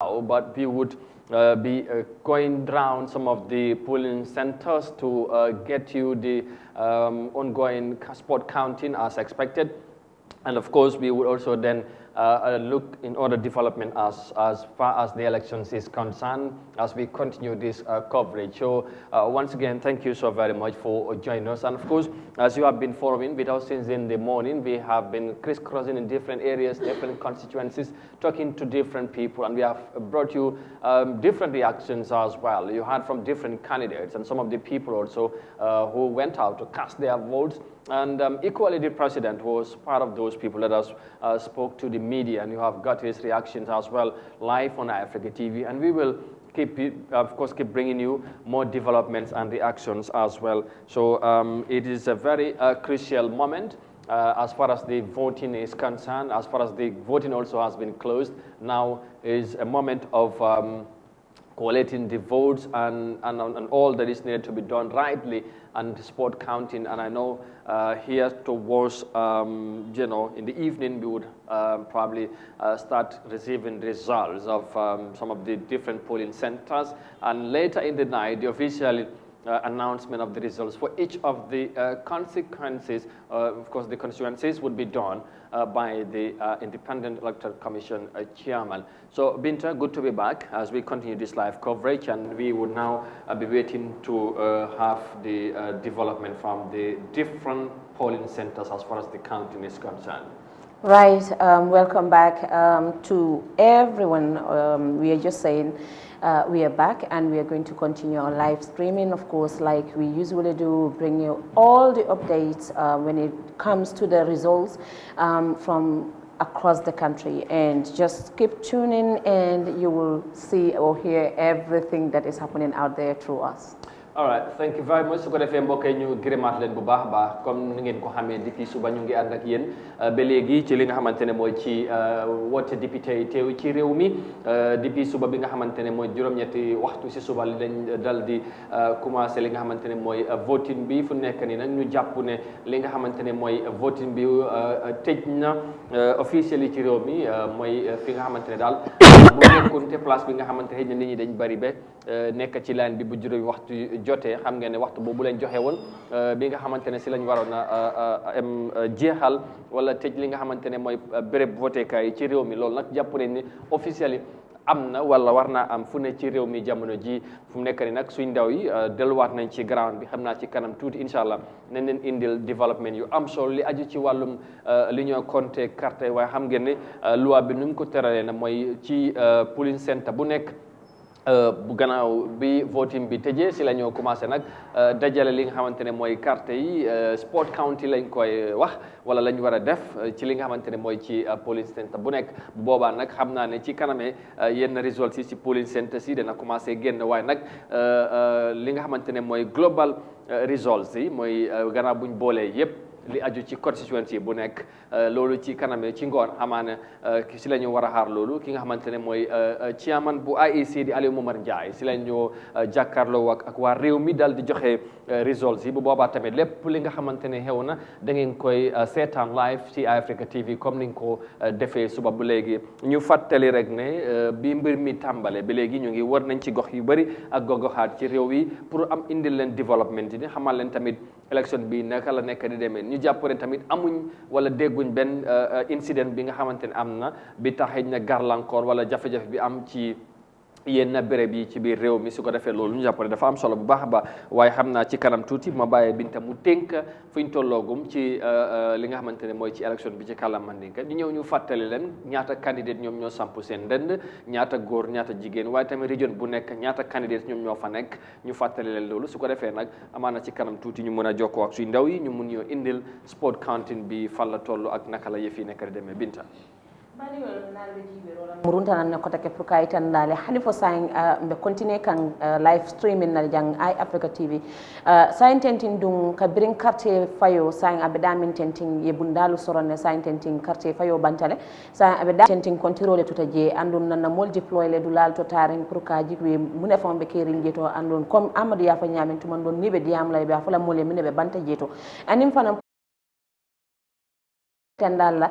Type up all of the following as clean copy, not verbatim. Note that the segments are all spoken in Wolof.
but we would be going around some of the polling centers to get you the ongoing spot counting as expected. And of course, we would also then look in other development as far as the elections is concerned as we continue this coverage. So once again, thank you so very much for joining us. And of course, as you have been following with us since in the morning, we have been crisscrossing in different areas, different constituencies, talking to different people, and we have brought you different reactions as well. You heard from different candidates and some of the people also who went out to cast their votes. And equally, the president was part of those people that has spoke to the media, and you have got his reactions as well live on Africa TV. And we will keep, of course, keep bringing you more developments and reactions as well. So it is a very crucial moment as far as the voting is concerned. As far as the voting also has been closed, now is a moment of collating the votes and all that is needed to be done rightly and spot counting. And I know here towards, in the evening, we would probably start receiving results of some of the different polling centers. And later in the night, the official announcement of the results for each of the consequences, of course, the constituencies would be done by the Independent Electoral Commission chairman. So, Binta, good to be back as we continue this live coverage, and we would now be waiting to have the development from the different polling centers as far as the counting is concerned. Right, welcome back to everyone. We are just saying we are back and we are going to continue our live streaming, of course, like we usually do, bring you all the updates when it comes to the results from across the country. And just keep tuning and you will see or hear everything that is happening out there through us. All right, thank you very much. su ko defee mbokk yi ñu gërëmaat leen bu baax a baax comme ni ngeen ko xamee depuis suba ñu ngi ànd ak yéen ba léegi ci li nga xamante ne mooy ci woote député yi teew ci réew mi depuis suba bi nga xamante ne mooy juróom-ñetti waxtu si suba li dañ dal di commencé li nga xamante ne mooy voting bi fu nekk nii nag ñu jàpp ne li nga xamante ne mooy voting bi tëj na officially ci réew mi mooy fi nga xamante ne daal bu nekkoon te place bi nga xamante ne nit ñi dañ bari ba nekk ci line bi bu juróomi waxtu jotee xam ngeen ne waxtu boobu leen joxe woon bi nga xamante ne si lañ waroon a jeexal wala tëj li nga xamante ne mooy béréb votékaay yi ci réew mi loolu nag jàpp nañ ni officiel am na wala war naa am fu ne ci réew mi jamono ji fu mu nekk ni nag suñ ndaw yi delluwaat nañ ci ground bi xam naa ci kanam tuuti incha allah nañ leen indil développement yu am solo li aju ci wàllum li ñoo compté carte waaye xam ngeen ne loi bi nu mu ko tëralee na mooy ci polling centre bu nekk bu gannaaw bi voting bi tëjee si la ñoo commencé nag dajale li nga xamante ne mooy carte yi spot count lañ koy wax wala lañ war a def ci li nga xamante ne mooy ci polling centre bu nekk bu boobaa nag xam naa ne ci kanamee yenn results yi ci polling centre si dana commencé génn waaye nag li nga xamante ne mooy global results yi mooy gannaaw buñ boolee yépp li aju ci constituency bu nekk loolu ci kaname ci ngoon amaana si la ñu war a xaar loolu ki nga xamante ne mooy chairman bu IEC di Aliou Momar Njie si la ñu jàkkaarloo ak waa réew mi dal di joxe results yi bu boobaa tamit lépp li nga xamante ne xew na da ngeen koy seetaan live ci Africa TV comme ni nga ko defee suba bu léegi ñu fàttali rek ne bi mbir mi tàmbale ba léegi ñu ngi war nañ ci gox yu bëri ak goxaat ci réew yi pour am indil leen développement yi xamal leen tamit élection bi naka la nekk di demee ñu jàpp ne tamit amuñ wala dégguñ benn incident bi nga xamante ne am na bi tax na gàllankoor wala jafe-jafe bi am ci yenn béréb yi ci biir réew mi su ko defee loolu ñu jàpp ne dafa am solo bu baax a baax waaye xam naa ci kanam tuuti ma bàyyee Binta mu tënk fu ñu tolloogum ci li nga xamante ne mooy ci élection bi ci kàllaama Mandinka ñu ñëw ñu fàttali leen ñaata candidate ñoom ñoo samp seen ndënd ñaata góor ñaata jigéen waaye tamit région bu nekk ñaata candidate ñoom ñoo fa nekk ñu fàttali leen loolu su ko defee nag amaana ci kanam tuuti ñu mën a jokkoo ak suy ndaw yi ñu mun ñoo indil sport counting bi fan la toll ak naka la yëf yi nekk di demee Binta. Muruntanan na kota ke purkaitan dale hani fo sain be continue kan live streaming na jang Africa TV sain tentin dum kabirin carte fayo sain abedamin tentin ye bundalu sorone sain tentin carte fayo bantale sain abeda tentin control to taje andun na mol deploy le dulal to taring purkaji we mune fon be kerin jeto andun comme Amadou ya fa nyamin tuman don nibe diam lay be afala mole mine be banta jeto anim fanam tendalla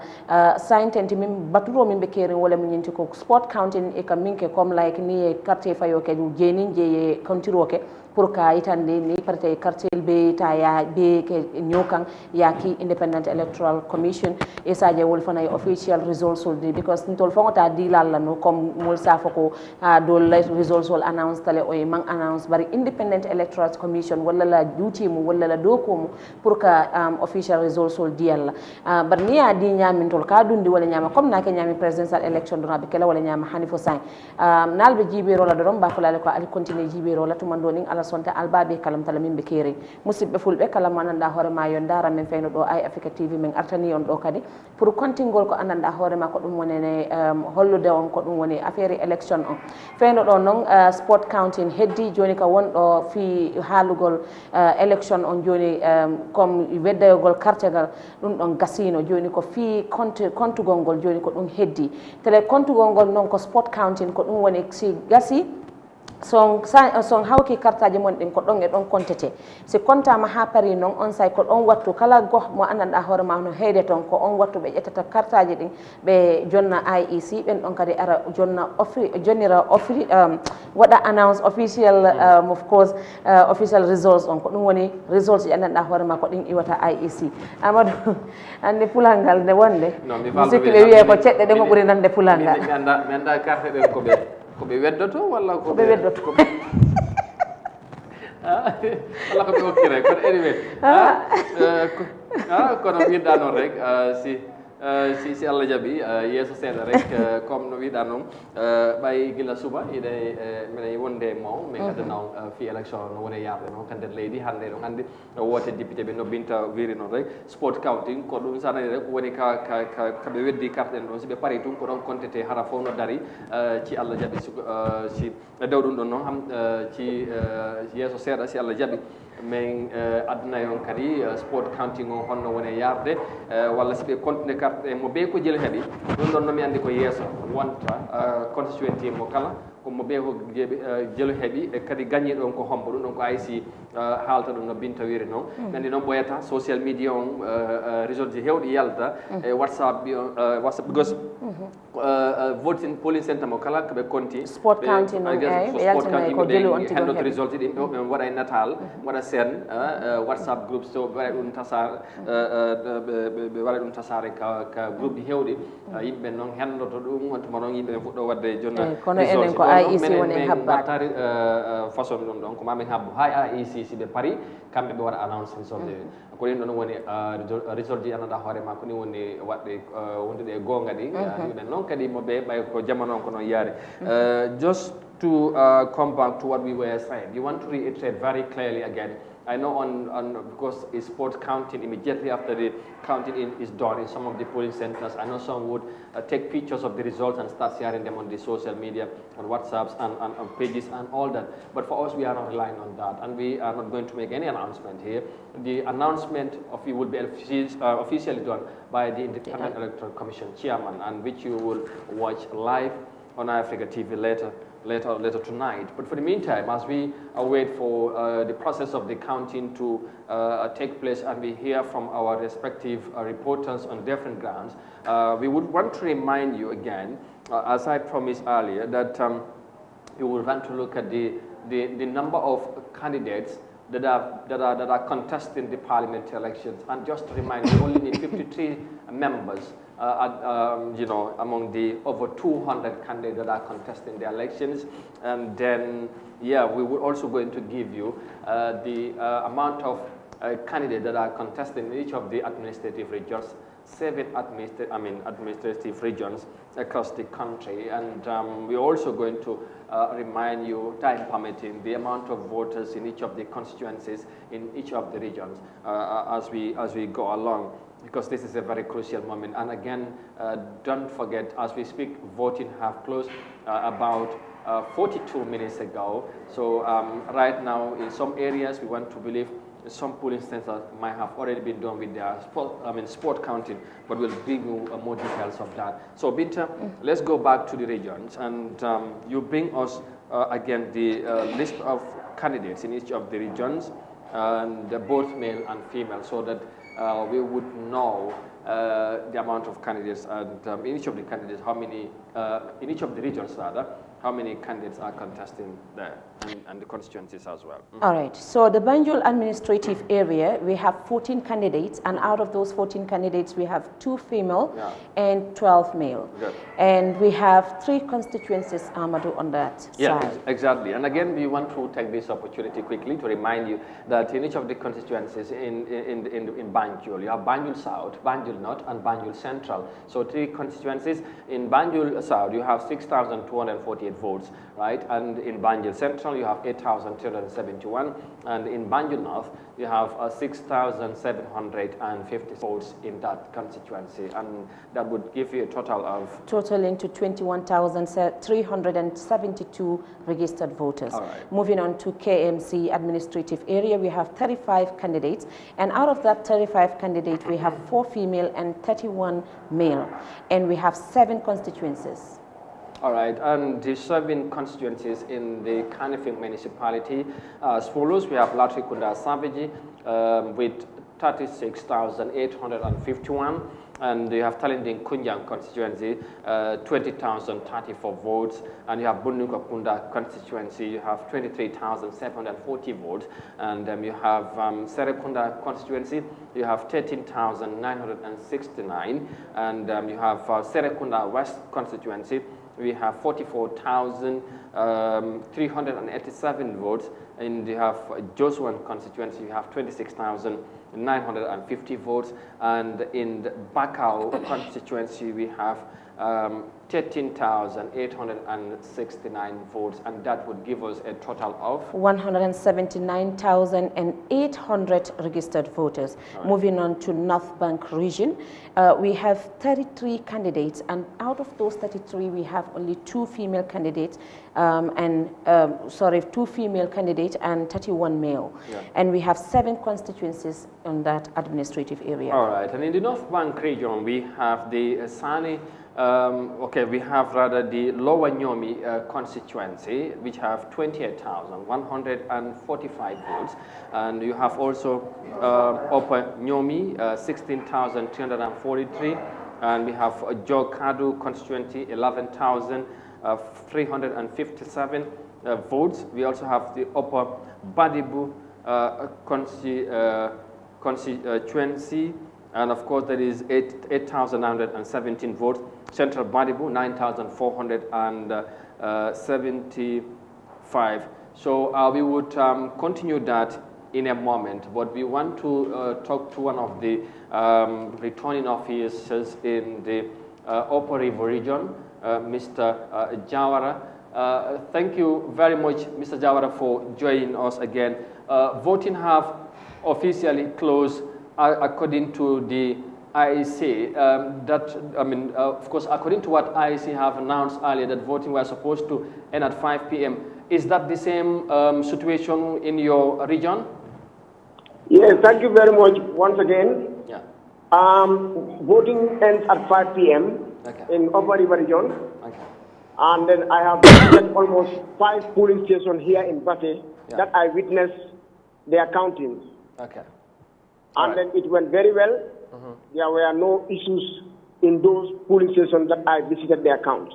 sign tenti min baturo min be kering wala min nyinti ko sport counting e kam minke comme like ni quartier fayo ke jeni je kontiro ke pour ka itande ni parti quartier be ta ya be ke nyokan ya ki independent electoral commission e saje wol fana official results soldi because ntol fongota dilal la no comme mol safako do results will announce tale o man announce bari independent electoral commission wala la duty mu wala la doko mu pour ka official results sol dial bar ni ya di nyamin tol ka dundi wala nyama comme na ke nyami presidential election do be kala wala nyama hanifo sang nalbe jibero la do ba fulale ko ali continue jibero la tumando ning ala sonta albabe kalam tala min be kere musibbe fulbe kalam ananda hore ma yon dara men feyno do ay Africa TV men artani on do kadi pour kontingol ko ananda hore ma ko dum wonene hollude on ko dum woni affaire election on feyno do non sport counting heddi joni ka won do fi halugol election on joni comme weddayogol kartagal dum don gasino joni ko fi compte gongol joni ko dum heddi tele compte gongol non ko sport counting ko dum woni si gasi son hawki kartaji mon din ko don e don kontete si konta ma ha pari non on say ko don wattu kala goh mo ananda hore ma no heede ton ko on wattu be ƴettata kartaji din be jonna IEC ben don kadi ara jonna jonira wada announce official of course official results on ko dum woni results ji ananda hore ma ko din iwata IEC Amadou ande pulangal ne wonde musikile wiye ko cedde de mo buri nande pulangal mi anda carte den ko be weddoto walla ko be weddoto walla ko be hokkire kono anyway kono wiɗɗa noon rek si Allah jaɓi yeeso seeɗa rek comme no wiɗa noon ɓay gila suba ide minen wonde maw min gadana fi élection no woni yarde noon kande leydi hannde ɗon anndi wote député ɓe nobbinta wiri noon rek sport counting ko ɗum sanani rek woni kaɓe weddi carte en ɗon si ɓe pari tun ko ɗon contete hara fof no dari ci Allah jaɓi si dow ɗum ɗon noon ham ci yeeso seeɗa si Allah jaɓi min adduna on kadi sport counting o honno woni yarde walla si ɓe continue carte e mo ɓe ko jelu heeɓi ɗum ɗon nomi andi ko yeeso wonta constituency mo kala komo ɓe ko jelu heeɓi e kadi gagné ɗon ko hombo ɗum ɗon ko IC haalta ɗum no binta wiri noon andi noon ɓoyata social media on réseau ji hewɗi yalta e whatsapp because voting polling centre mo kala koɓe conti sport counting on sport counting ɓe hendoto résultat ɗi ɓe waɗa natal waɗa sen whatsapp groupe so ɓe waɗa ɗum tasar ɓe waɗa ɗum tasare ka groupe ɗi hewɗi yimɓe noon hendoto ɗum on tuma noon yimɓe ɓe fuɗɗo wadde jonna kono enen ko IEC woni habbata façon ɗum ɗon ko mamin habbo hay IEC si ɓe pari kamɓe ɓe waɗa annonce résultat ko ɗin ɗon woni résultat ji andanɗa hoore ma ko ni woni waɗɗe wondude e gonga ɗi ɗumen noon kadi mo ɓe ɓay ko jamma noon ko noon yaari just to come back to what we were saying, you want to reiterate very clearly again. I know because it's sport counting immediately after the counting is done in some of the polling centers. I know some would take pictures of the results and start sharing them on the social media, on WhatsApps and on pages and all that. But for us, we are not relying on that, and we are not going to make any announcement here. The announcement of it will be officially done by the Independent Electoral Commission chairman, and which you will watch live on Africa TV later tonight. But for the meantime, as we await for the process of the counting to take place and we hear from our respective reporters on different grounds, we would want to remind you again, as I promised earlier, that you will want to look at the number of candidates that are contesting the parliament elections. And just to remind you, only need 53 members among the over 200 candidates that are contesting the elections. And then, yeah, we will also going to give you the amount of candidates that are contesting in each of the administrative regions, 7 administrative regions across the country. And we're also going to remind you, time permitting, the amount of voters in each of the constituencies in each of the regions as we go along, because this is a very crucial moment. And again, don't forget, as we speak, voting have closed about 42 minutes ago. So right now, in some areas, we want to believe some polling centers might have already been done with their sport counting, but we'll bring you more details of that. So Binta, let's go back to the regions, and you bring us again the list of candidates in each of the regions, and both male and female, so that we would know the amount of candidates and in each of the candidates, how many, in each of the regions rather, how many candidates are contesting there, and the constituencies as well. All right, so the Banjul administrative area, we have 14 candidates, and out of those 14 candidates, we have 2 female and 12 male. Good. And we have 3 constituencies, Amadou, on that side. Exactly. And again, we want to take this opportunity quickly to remind you that in each of the constituencies in Banjul, you have Banjul South, Banjul North, and Banjul Central. So 3 constituencies. In Banjul South, you have 6,248 votes, right? And in Banjul Central, you have 8,371, and in Banjul North, you have 6,750 votes in that constituency, and that would give you a total of... Totaling to 21,372 registered voters. All right. Moving on to KMC administrative area, we have 35 candidates, and out of that 35 candidates, we have 4 female and 31 male, and we have 7 constituencies. All right, and the 7 constituencies in the Kanifing municipality as follows. We have Latrikunda Savage with 36,851, and you have Talending Kunjang constituency, 20,034 votes, and you have Bunduka Kunda constituency, you have 23,740 votes, and you have Serekunda constituency, you have 13,969, and you have Serekunda West constituency, we have 44,387 votes, and you have Josuan constituency, you have 26,950 votes, and in the Bakau constituency, we have 13,869 votes, and that would give us a total of 179,800 registered voters. Right. Moving on to North Bank region, we have 33 candidates, and out of those 33, we have only 2 female candidates, 2 female candidates and 31 male. Yeah. And we have 7 constituencies in that administrative area. All right, and in the North Bank region, we have the Sani. We have rather the Lower Nyomi constituency, which have 28,145 votes, and you have also Upper Nyomi, 16,343, and we have Jokadu constituency, 11,357 votes. We also have the Upper Badibu constituency, and of course there is 8,917 votes. Central Badibu, 9,475. So we would continue that in a moment, but we want to talk to one of the returning officers in the Upper River region, Mr. Jawara. Thank you very much, Mr. Jawara, for joining us again. Voting have officially closed according to the IEC, of course, according to what IEC have announced earlier, that voting was supposed to end at 5 p.m. Is that the same situation in your region? Yes, thank you very much once again. Yeah. Voting ends at 5 p.m. in Upper River region. Okay. And then I have visited almost 5 polling stations here in Bate that I witnessed their counting. Okay. And then it went very well. There were no issues in those polling stations that I visited their count.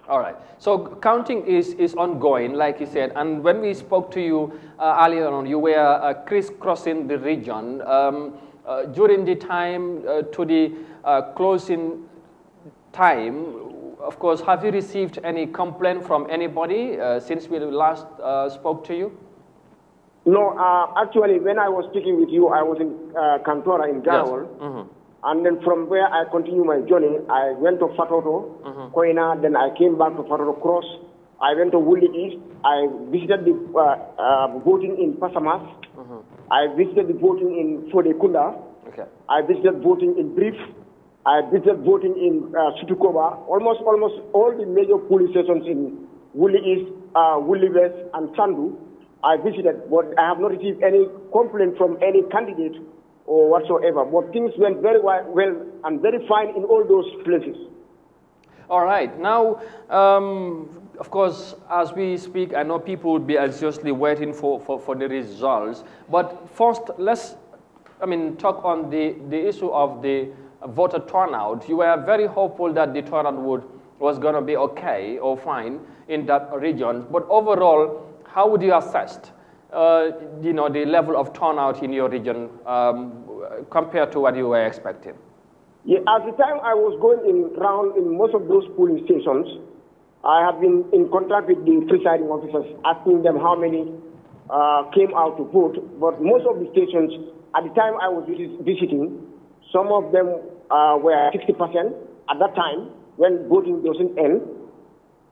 All right. So counting is ongoing, like you said. And when we spoke to you earlier on, you were crisscrossing the region. During the time to the closing time, of course, have you received any complaint from anybody since we last spoke to you? No, actually, when I was speaking with you, I was in Kantora in Garawal. Yes. And then from where I continued my journey, I went to Fatoto, Koina, then I came back to Fatoto Cross. I went to Wuli East. I visited the voting in Pasamas. I visited the voting in Fodekunda. Okay. I visited voting in Brief. I visited voting in Sutukoba. Almost all the major polling stations in Wuli East, Wuli West, and Sandu. I visited, but I have not received any complaint from any candidate or whatsoever. But things went very well and very fine in all those places. All right. Now, of course, as we speak, I know people would be anxiously waiting for the results. But first, let's talk on the issue of the voter turnout. You were very hopeful that the turnout was going to be okay or fine in that region. But overall, how would you assess, the level of turnout in your region compared to what you were expecting? Yeah, at the time I was going around in most of those polling stations, I have been in contact with the presiding officers, asking them how many came out to vote. But most of the stations, at the time I was visiting, some of them were 60% at that time when voting doesn't end.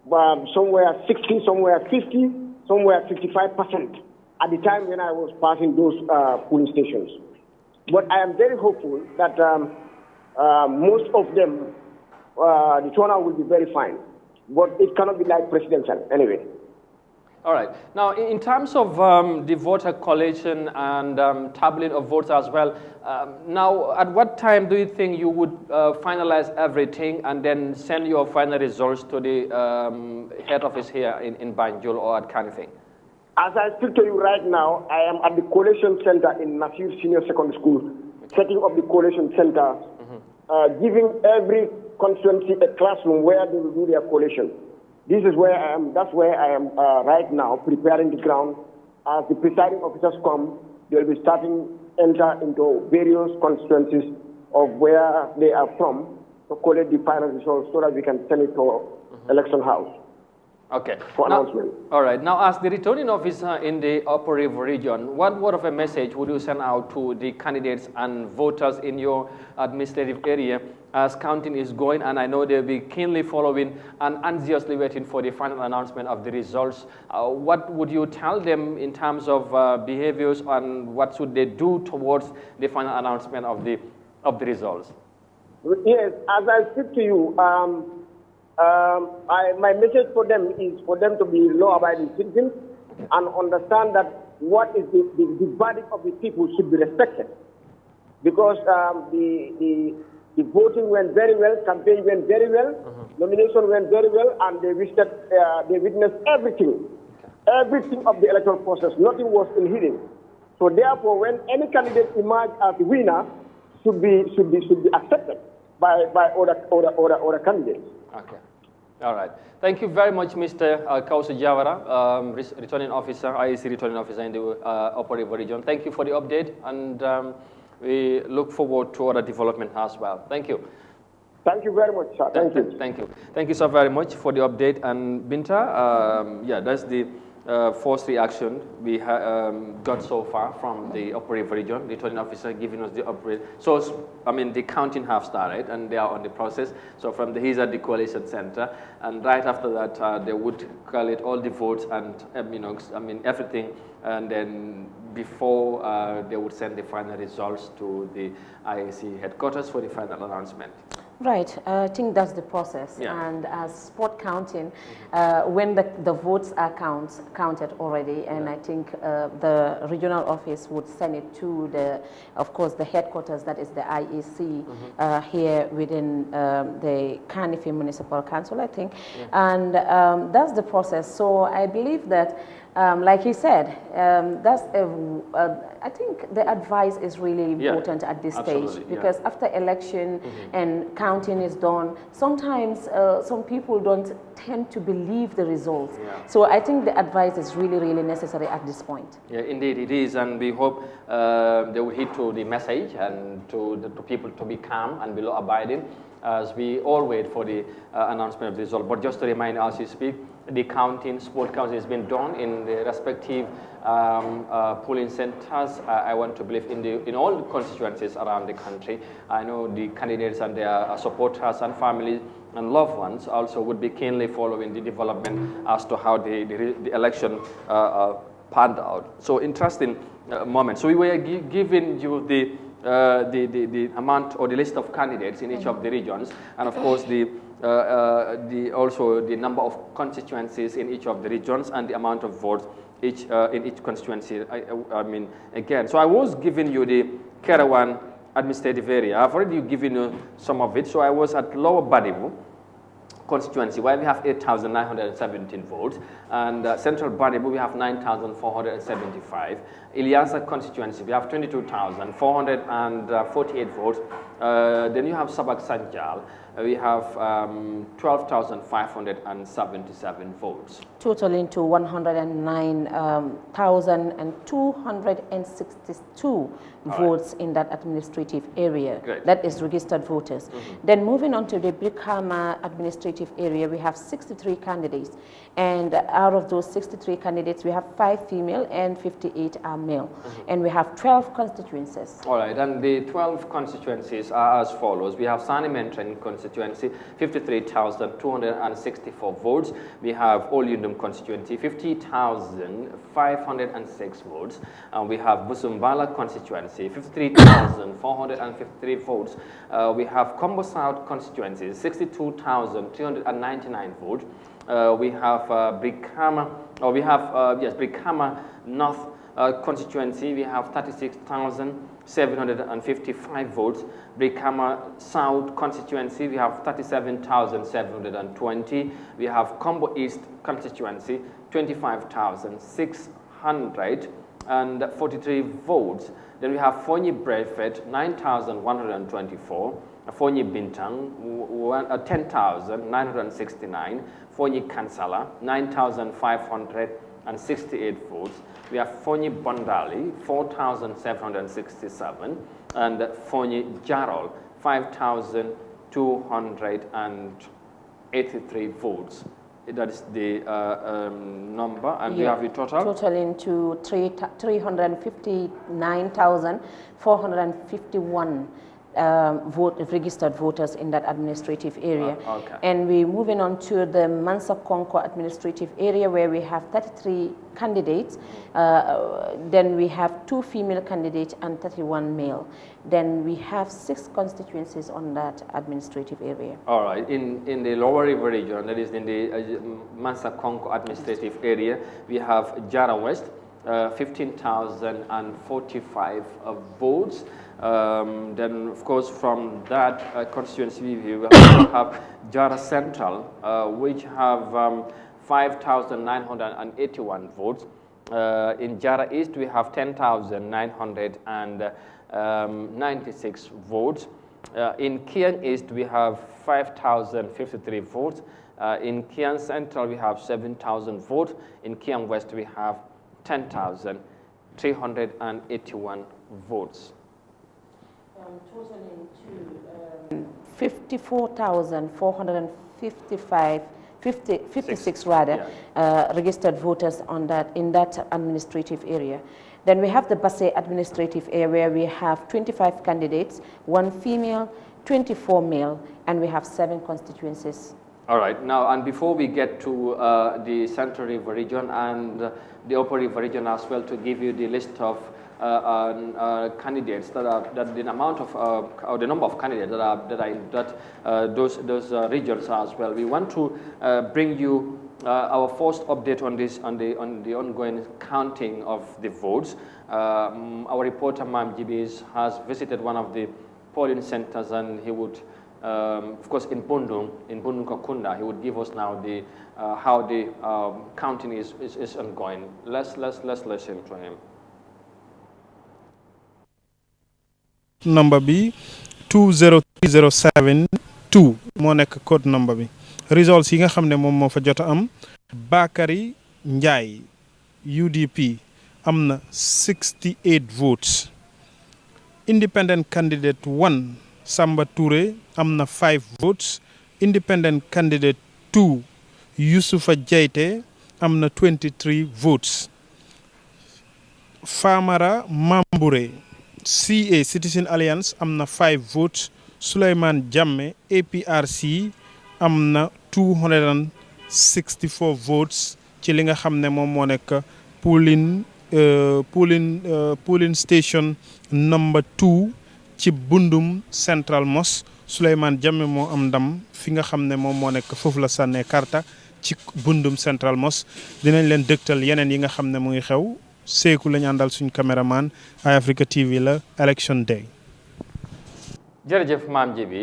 But some were 60, some were 50, some were 55% at the time when I was passing those polling stations. But I am very hopeful that most of them, the turnout will be very fine. But it cannot be like presidential anyway. All right. Now, in terms of the voter collation and tabulating of votes as well, now, at what time do you think you would finalize everything and then send your final results to the head office here in Banjul or at Kanifing? As I speak to you right now, I am at the collation center in Nasir Senior Secondary School, setting up the collation center, giving every constituency a classroom where they will do their collation. This is where I am. That's where I am right now, preparing the ground. As the presiding officers come, they will be enter into various constituencies of where they are from to collect the final results so that we can send it to election house. Okay. For announcement. All right. Now, as the returning officer in the Upper River region, what word of a message would you send out to the candidates and voters in your administrative area as counting is going? And I know they'll be keenly following and anxiously waiting for the final announcement of the results. What would you tell them in terms of behaviors and what should they do towards the final announcement of the results? Yes, as I speak to you, my message for them is for them to be law-abiding citizens and understand that what is the verdict of the people should be respected. Because the voting went very well, campaign went very well, nomination went very well, and they witnessed everything of the electoral process. Nothing was hidden. So therefore, when any candidate emerges as the winner, should be accepted by other candidates. Okay. All right. Thank you very much, Mr. Kausu Javara, returning officer, IEC returning officer in the Upper River region. Thank you for the update, and we look forward to other development as well. Thank you. Thank you very much, sir. Thank you. Thank you. Thank you so very much for the update. And Binta, yeah, that's the first reaction we got so far from the Upper River region, the returning officer giving us the update. So, I mean, the counting have started and they are on the process. So from he's at the coalition center, and right after that, they would collect all the votes and, everything. And then before they would send the final results to the IAC headquarters for the final announcement. Right, I think that's the process. Yeah. And as spot counting, when the votes are counted already, and I think the regional office would send it to of course, the headquarters, that is the IEC here within the Kanifing Municipal Council, I think. Yeah. And that's the process. So I believe that, like he said, I think the advice is really important at this stage, because after election and counting is done, sometimes some people don't tend to believe the results. Yeah. So I think the advice is really, really necessary at this point. Yeah, indeed it is, and we hope they will heed to the message and to people to be calm and be law-abiding as we all wait for the announcement of the result. But just to remind as you speak, the sport counting has been done in the respective polling centers. I want to believe in all the constituencies around the country. I know the candidates and their supporters and families and loved ones also would be keenly following the development as to how the election panned out. So interesting moment. So we were giving you the amount or the list of candidates in each of the regions, and of course also the number of constituencies in each of the regions and the amount of votes in each constituency. I mean, again, so I was giving you the Kerawan administrative area. I've already given you some of it. So I was at Lower Badibu, constituency, where we have 8,917 votes, and Central Baribu we have 9,475. Ilyasa constituency we have 22,448 votes. Then you have Sabak Sanjal, we have 12,577 votes. Totaling to 109,262 votes in that administrative area. Great. That is registered voters. Then moving on to the Brikama administrative area, we have 63 candidates. And out of those 63 candidates, we have 5 female and 58 are male. And we have 12 constituencies. All right, and the 12 constituencies are as follows. We have Sani Mentren constituency, 53,264 votes. We have Olyundum constituency, 50,506 votes. And we have Busumbala constituency, 53,453 votes. We have Combo South constituency, 62,399 votes. We have Brikama, Brikama North constituency, we have 36,755 votes. Brikama South constituency, we have 37,720. We have Combo East constituency, 25,643 votes. Then we have Fonyi Bradford, 9,124. Fonyi Bintang, 10,969. Fonyi Kansala, 9,568 votes. We have Fonyi Bondali, 4,767. And Fonyi Jarol, 5,283 votes. That is the number, and we have the total. Totaling to 359,451 registered voters in that administrative area. Okay. And we're moving on to the Mansa Konko administrative area, where we have 33 candidates. Then we have 2 female candidates and 31 male. Then we have 6 constituencies on that administrative area. All right. In the Lower River region, that is in the Mansa Konko administrative area, we have Jara West, 15,045 votes. Then, of course, from that constituency, we will have Jara Central, which have 5,981 votes. In Jara East, we have 10,996 votes. In Kian East, we have 5,053 votes. In Kian Central, we have 7,000 votes. In Kian West, we have 10,381 votes. Totaling to 56 registered voters on that in that administrative area. Then we have the Basse administrative area, where we have 25 candidates, 1 female, 24 male, and we have 7 constituencies. All right. Now, and before we get to the Central River region and the Upper River region as well, to give you the list of candidates that the amount of or the number of candidates that are in those regions as well. We want to bring you our first update on this on the ongoing counting of the votes. Our reporter Mam Jibis has visited one of the polling centers, and he would, of course, in Bundung Kakunda, he would give us now the how the counting is ongoing. Let's listen to him. Number bi 203072 moo nekk code number bi results yi nga xam ne moom moo fa jot a am Bakary Ndiaye UDP am na 68 votes. Independent candidate 1 Samba Touré am na 5 votes. Independent candidate 2 Youssoufa Jaite am na 23 votes. Famara Mambouré CA Citizen Alliance am na 5 votes. Souleymane Jammeh APRC am na 264 votes ci li nga xam ne moom moo nekk polling station number 2 ci Bundum Central Mosque. Souleymane Jammeh moo am ndam fi nga xam ne moom moo nekk foofu la sànnee karta ci Bundum Central Mosque. Dinañ leen dëgtal yeneen yi nga xam ne mu ngi xew. Seeku la ñu àndal suñu caméraman Eye Africa TV la election day. jërëjëf maam ji bi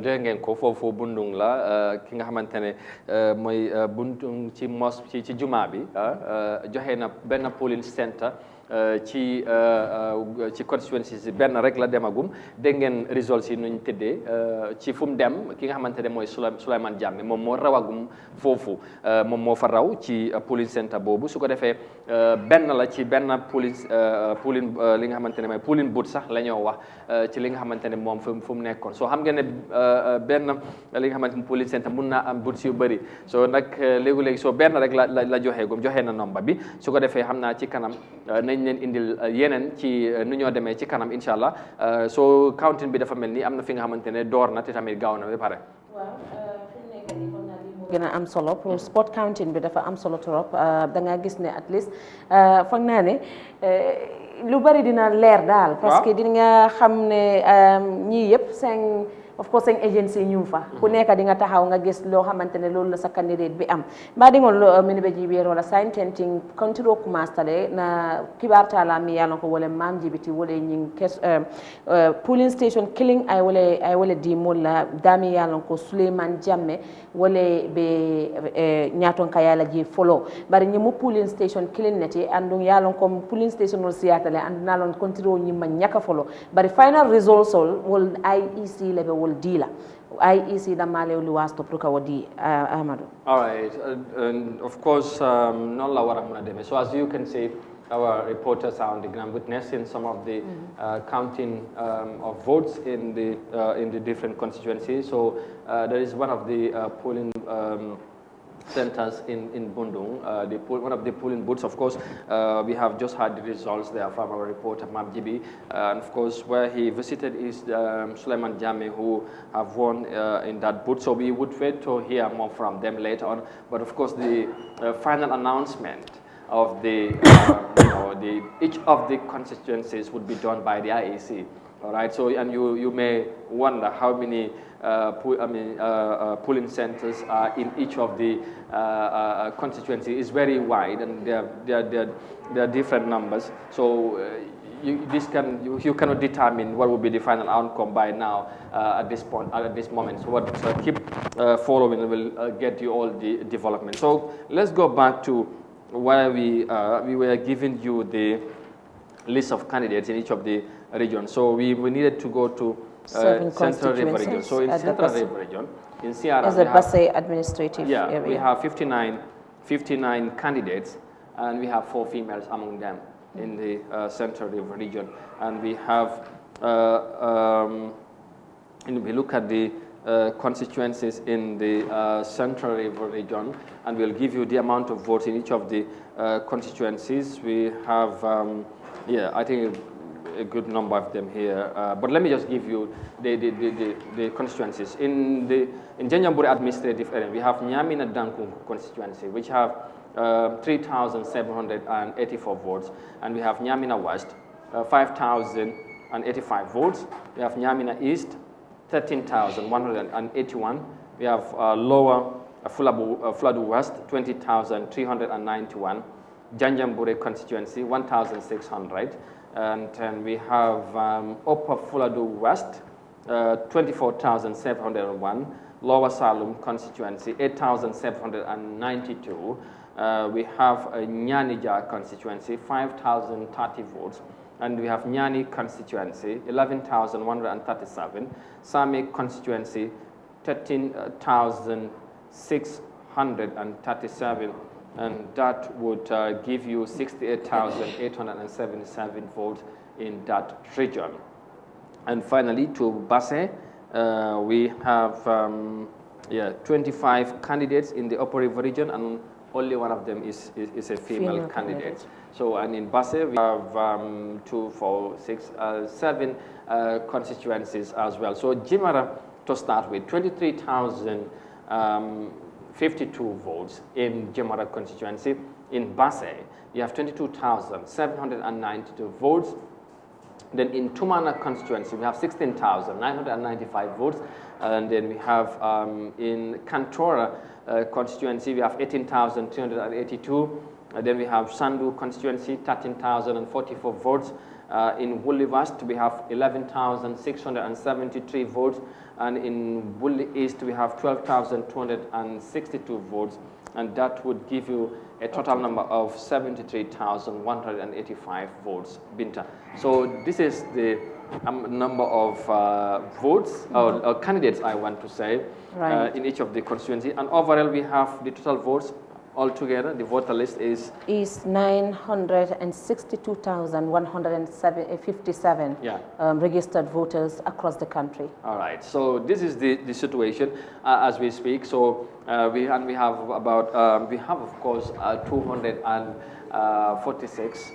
dégg ngeen ko foofu Bundung la ki nga xamante ne mooy Bundung ci ci jumaa bi joxe na benn polling center ci constituency si benn rek la demagum dégg ngeen results yi nuñ tëddee ci fu mu dem ki nga xamante ne mooy Souleymane Jammeh moom moo rawagum foofu moom moo fa raw ci polling center boobu su ko defee benn la ci benn polling li nga xamante ne mooy polling booth sax la ñoo wax ci li nga xamante ne moom fu mu nekkoon soo xam ngeen ne benn li nga xamante ne polling center mun naa am booths yu bëri soo nag léegi-léegi soo benn rek la joxe na nomba bi su ko defee xam naa ci kanam nañ leen indil yeneen ci nu ñoo demee ci kanam incha allah soo counting bi dafa mel ni am na fi nga xamante ne door na te tamit gaaw na ba pare. waaw fi mu nekk nii kon moo gën a am solo pour spot counting bi dafa am solo trop da nga gis ne at least foog naa ne lu bari dina leer daal. parce que di nga xam ne ñii yëpp seen of course seen agency ñu fa ku nekk di nga taxaw nga gis loo xamante ne loolu la sa candidate bi am mbaɗigol min ɓe jiiɓeero wala sain tenting kontiro kumastale na kibartala mi yalan ko wole mam jibiti wole ñing polling station killing ay wole dimol la dami yalan ko Souleymane Jammeh wole ɓe ñaton ka yala ji folo bari ñimu polling station killing neti andum yalan ko polling station ol siyatale andunalon kontiro ñimma ñaka folo bari final results ol wol IEC leɓe wol dealer IEC damale luwas to pruka wodi Amadou. All right, and of course non la wara muna deme. So as you can see, our reporters are on the ground witnessing some of the counting of votes in the different constituencies. So there is one of the polling centers in Bundung, one of the polling booths. Of course, we have just had the results there from our reporter Mabjibi, and of course where he visited is Souleymane Jammeh, who have won in that booth. So we would wait to hear more from them later on. But of course, the final announcement of the each of the constituencies would be done by the IEC. All right. So and you may wonder how many polling centers are in each of the constituency. Is very wide, and there are different numbers. So you cannot determine what will be the final outcome by now at this moment. So keep following, and we'll get you all the development. So let's go back to where we were giving you the list of candidates in each of the regions. So we needed to go to Central River region. So in Central River region, in Sierra, as a Basse administrative area. We have 59 candidates, and we have 4 females among them in the Central River region. And we have, and we look at the constituencies in the Central River region, and we'll give you the amount of votes in each of the constituencies. We have, I think a good number of them here, but let me just give you the constituencies. In Janjambure administrative area, we have Nyamina Dankung constituency, which have 3,784 votes, and we have Nyamina West, 5,085 votes. We have Nyamina East, 13,181. We have Lower Fuladu West, 20,391. Janjambure constituency, 1,600. And then we have Upper Fuladu West, 24,701. Lower Salum constituency, 8,792. We have Nyanija constituency, 5,030 votes. And we have Nyani constituency, 11,137. Sami constituency, 13,637. And that would give you 68,877 votes in that region. And finally, to Basse, we have 25 candidates in the Upper River region, and only one of them is a female candidate. So, and in Basse, we have 2, 4, 6, 7 constituencies as well. So, Jimara, to start with, 23,052 votes in Jimara constituency. In Basse, you have 22,792 votes. Then in Tumana constituency, we have 16,995 votes. And then we have in Kantora constituency, we have 18,382. Then we have Sandu constituency, 13,044 votes. In Woolly West, we have 11,673 votes, and in Woolly East, we have 12,262 votes, and that would give you a total number of 73,185 votes, Binta. So this is the number of votes or candidates, I want to say, in each of the constituency. And overall, we have the total votes altogether. The voter list is 962,157 registered voters across the country. All right. So this is the situation as we speak. So we have about we have of course 246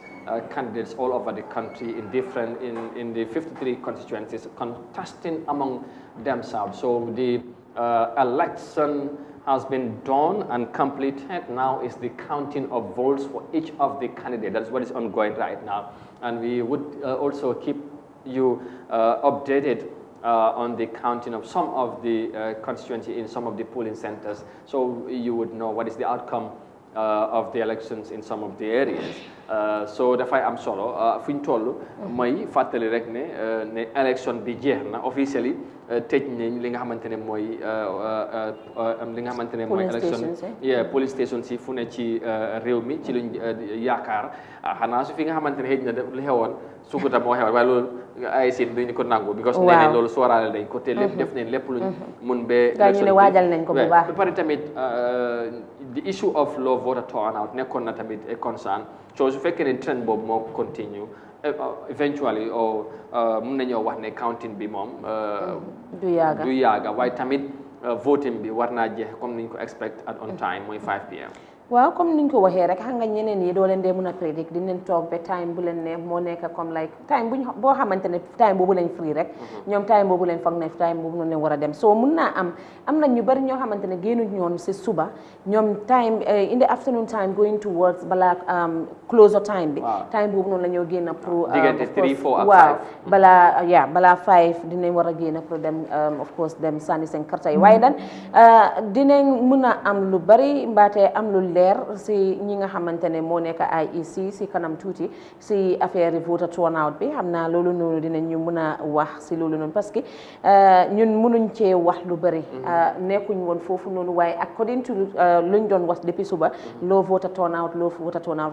candidates all over the country in different in the 53 constituencies contesting among themselves. So the election has been done and completed. Now is the counting of votes for each of the candidates. That's what is ongoing right now. And we would also keep you updated on the counting of some of the constituency in some of the polling centers, so you would know what is the outcome of the elections in some of the areas. So dafay am solo fu ñu toll mooy fàttali rek ne élection bi jeex na officially tëj nañ li nga xamante ne mooy élection police station si fu ne ci réew mi ci luñ yaakaar xanaa su fi nga xamante ne xëj na li xewoon sukuta moo xewoon waaye loolu ay sin duñu ko nangu because nee nañ loolu sooraale dañ ko te lépp def nañ lépp luñ mun bee ñu ne waajal nañ ko bu baax ba pare tamit the issue of low voter turnout nekkoon na tamit a concern. So su fekkee ne trend boobu moo continue eventually mun nañoo wax ne counting bi moom du yaaga waaye tamit voting bi war naa jeex comme niñ ko expect at on time mooy 5 PM. waaw comme niñ ko waxee rek xam nga ñeneen yi doo leen dee mën a prédict dinañ toog ba time bu leen ne moo nekk comme like time boo xamante ne time boobu lañ free rek ñoom time boobu leen foog ne time boobu noonu leen war a dem so mun naa am na ñu bari ñoo xamante ne génnuñ ñoon si suba ñoom time in the afternoon time going towards balaa closer time bi time boobu noonu la ñoo génn pour diggante 3 4 ak 5 waaw balaa 5 dinañ war a génn pour dem of course dem sànni seen karta yi waaye dan dinañ mun a am lu bari mbaate am lu si ñi nga xamante ne moo nekk IEC si kanam tuuti si affaire voter turnout bi xam naa loolu noonu dinañ ñu mën a wax si loolu noonu parce que ñun mënuñ cee wax lu bëri nekkuñ woon foofu noonu waaye according to luñ doon wax depuis suba low voter turnout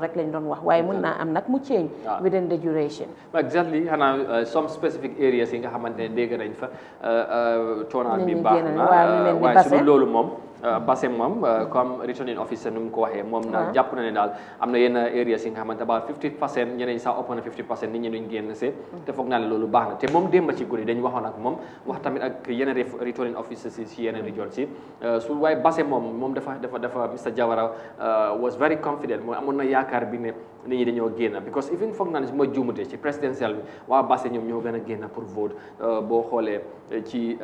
rek lañ doon wax waaye mën naa am nag mu change within the duration. Exactly xanaa some specific areas yi nga xamante ne dégg nañ fa turnout bi baax na waaye su loolu moom Basse moom comme returning officer nu mu ko waxee moom na jàpp na ne daal am na yenn areas yi nga xamante about 50% ñeneen sax ëpp na 50% nit ñi duñ génn see te foog naa ne loolu baax na te moom démb ci guddi dañ waxoon ak moom wax tamit ak yeneen returning officers si yeneen region si su waaye Basse moom dafa Mr Jawara was very confident mooy amoon na yaakaar bi ne nit ñi dañoo génn because even foog naa ne su ma juumutee ci présidentiel bi waa Basse ñoom ñoo gën a génn pour vote boo xoolee ci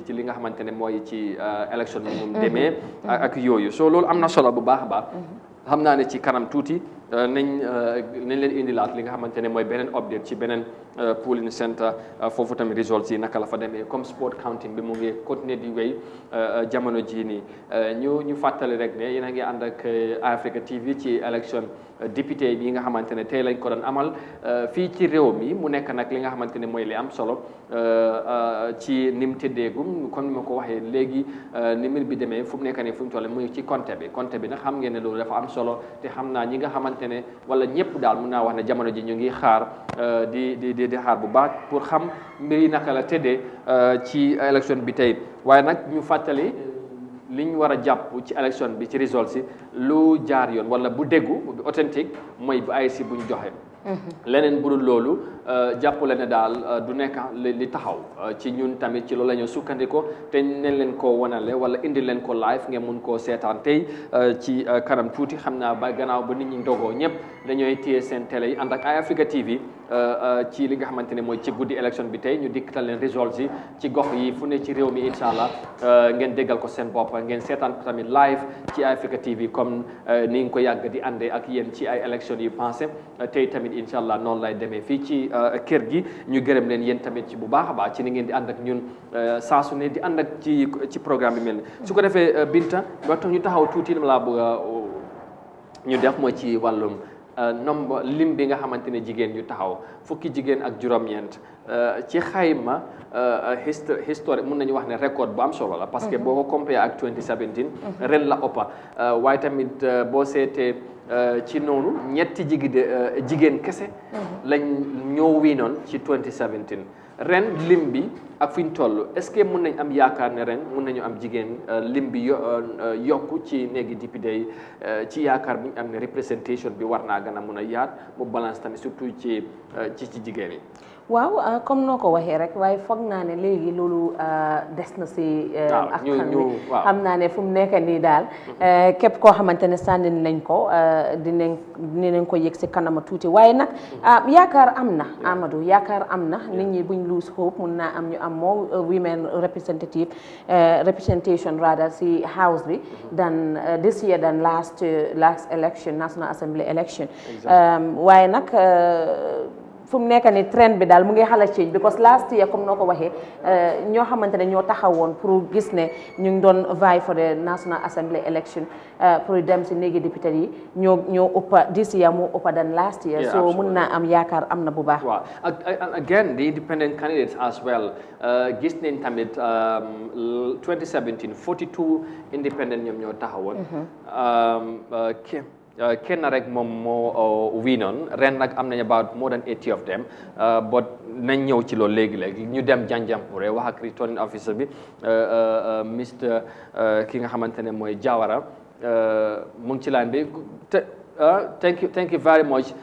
ci li nga xamante ne mooy ci élection bi moom demee ak yooyu so loolu am na solo bu baax a baax xam naa ne ci kanam tuuti nañ leen indilaat li nga xamante ne mooy beneen update ci beneen polling center foofu tamit results yi naka la fa demee comme sport counting bi mu ngi continuer di wéy jamono jii nii ñu fàttali rek ne yéen a ngi ànd ak Africa TV ci élection député bi nga xamante ne tey lañ ko doon amal fii ci réew mi mu nekk nag li nga xamante ne mooy li am solo ci nim tëddeegum comme ni ma ko waxee léegi ni mbir bi demee fu mu nekk nii fu mu toll muy ci compte bi nag xam ngeen ne loolu dafa am solo te xam naa ñi nga xamante ne wala ñëpp daal mun naa wax ne jamono ji ñu ngi xaar di xaar bu baax pour xam mbir yi naka la tëddee ci élection bi tey waaye nag ñu fàttali liñ war a jàpp ci élection bi ci results yi lu jaar yoon wala bu déggu bu authentique mooy bu ay si buñ joxe leneen bu dul loolu jàppale ne daal du nekk li taxaw ci ñun tamit ci loolu la ñu sukkandiko te neen leen ko wanale wala indi leen ko live ngeen mun koo seetaan tey ci kanam tuuti xam naa ba gannaaw ba nit ñi ndogoo ñëpp dañooy téye seen télé yi ànd ak Africa TV ci li nga xamante ne mooy ci guddi élection bi tey ñu dikkatal leen results yi ci gox yi fu ne ci réew mi incha allah ngeen déggal ko seen bopp ngeen seetaan ko tamit live ci Africa TV comme ni nga ko yàgg di àndee ak yéen ci ay élection yu passé tey tamit incha allah noonu lay demee fii ci kër gi ñu gërëm leen yéen tamit ci bu baax a baax ci ni ngeen di ànd ak ñun saa su ne di ànd ak ci programme bi mel ni su ko defee Binta ba tax ñu taxaw tuuti li ma laa bëgg a ñu def mooy ci wàllum nombre lim bi nga xamante ne jigéen yu taxaw fukki jigéen ak juróom-ñeent ci xayma historique mun nañu wax ne record bu am solo la parce que boo ko compare ak 2017 ren la ëppa waaye tamit boo seetee ci noonu ñetti jigéen kese lañ ñoo wiinoon ci 2017 ren lim bi ak fi ñu toll est-ce que mun nañ am yaakaar ne ren mun nañu am jigéen lim bi yokku ci néegi député yi ci yaakaar bu ñu am ne représentation bi war naa gën a mun a yaat mu balance tamit surtout ci jigéen yi. waaw comme noo ko waxee rek waaye foog naa ne léegi loolu des na si askan wi xam naa ne fu mu nekk nii daal képp koo xamante ne sànni nañ ko dinañ ko yëg si kanama tuuti waaye nag yaakaar am na Amadou yaakaar am na nit ñi buñ lose hope mun naa am ñu am more women representation rather si house bi than this year than last election National Assembly election waaye nag fu mu nekk ni trend bi daal mu ngi xala change because last year comme noo ko waxee ñoo xamante ne ñoo taxawoon pour gis ne ñu ngi doon vie for the National Assembly election pour dem si néegi député yi ñoo ëppa this year moo ëppa than last year so mun naa am yaakaar am na bu baax waaw again the independent candidates as well gis nañ tamit 2017 42 independent ñoom ñoo taxawoon kenn rek moom moo wiinoon ren nag am nañ about more than 80 of them but nañ ñëw ci loolu léegi ñu dem Janjanbureh wax ak returning officer bi Mr ki nga xamante ne mooy Jawara mu ngi ci line bi thank you very much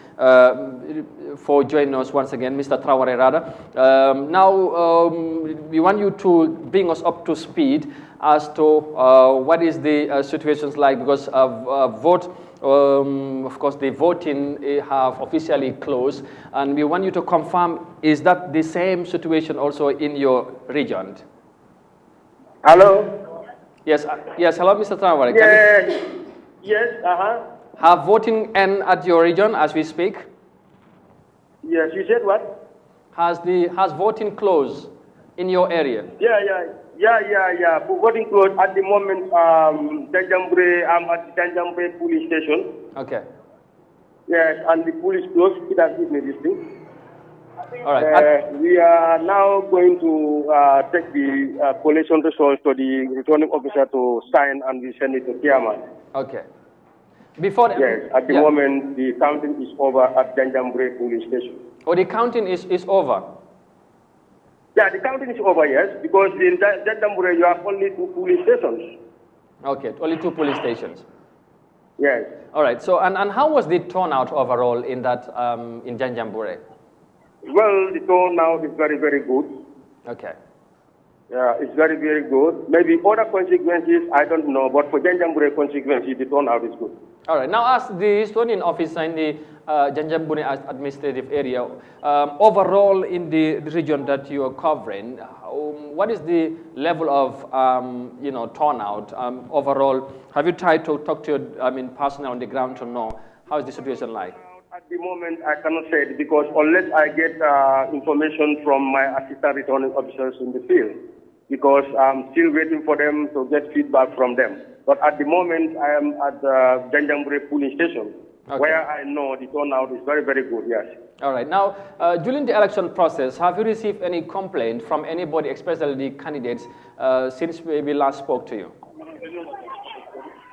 for joining us once again, Mr. Traore rather. Now we want you to bring us up to speed as to what is the situations like, because vote of course the voting have officially closed, and we want you to confirm, is that the same situation also in your region? Hello? Yes, hello Mr. Traore. Yes, Have voting end at your region as we speak? Yes, you said what? Has voting closed in your area? Yeah. Voting closed at the moment. Janjanbureh, I'm at the Janjanbureh police station. Okay. Yes, and the police closed. It has given me this thing. All right. We are now going to take the collation results to the returning officer to sign, and we send it to chairman. Okay. Before the, yes, at the moment the counting is over at Janjanbureh police station. Oh, the counting is over? Yeah, the counting is over, yes, because in Janjanbureh you have only 2 police stations. Okay, only 2 police stations. Yes. All right. So, and how was the turnout overall in that in Janjanbureh? Well, the turnout is very, very good. Okay. Yeah, it's very, very good. Maybe other consequences, I don't know, but for Janjanbureh consequences, the turnout is good. All right. Now, as the historian officer in the Janjanbureh administrative area, overall in the region that you are covering, what is the level of turnout overall? Have you tried to talk to your personnel on the ground to know how is the situation like? At the moment, I cannot say it because unless I get information from my assistant returning officers in the field, because I'm still waiting for them to get feedback from them. But at the moment, I am at the Janjanbureh police station, where I know the turnout is very, very good, yes. All right. Now, during the election process, have you received any complaint from anybody, especially the candidates, since we last spoke to you?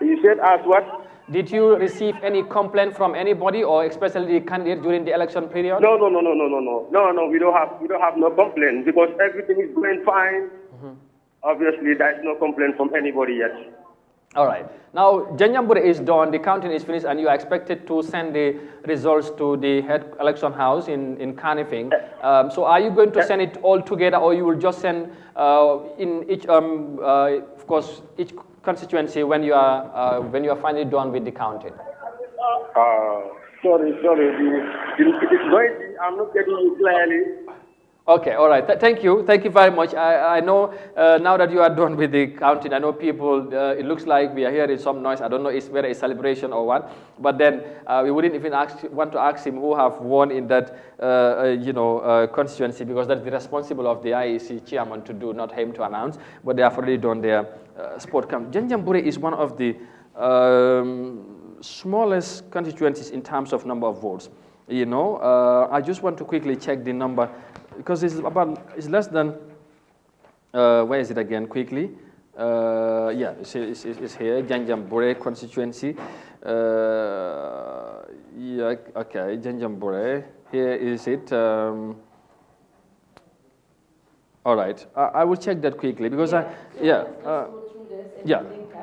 You said as what? Did you receive any complaint from anybody, or especially the candidate during the election period? No. We don't have no complaint because everything is going fine. Obviously, there is no complaint from anybody yet. All right. Now, Janjanbureh is done, the counting is finished, and you are expected to send the results to the head election house in Kanifing. So, are you going to send it all together, or you will just send in each, of course, each constituency when you are finally done with the counting? Sorry. It's noisy. I'm not getting you clearly. Okay, all right. Thank you very much. I know now that you are done with the counting, I know people, it looks like we are hearing some noise. I don't know whether it's a celebration or what, but then we wouldn't even want to ask him who have won in that, constituency, because that's the responsible of the IEC chairman to do, not him to announce, but they have already done their sport camp. Janjanbureh is one of the smallest constituencies in terms of number of votes. You know, I just want to quickly check the number because it's less than. Where is it again? Quickly. Yeah, it's here. Janjanbureh constituency. Yeah, okay, Janjanbureh. Here is it. All right, I will check that quickly because yeah.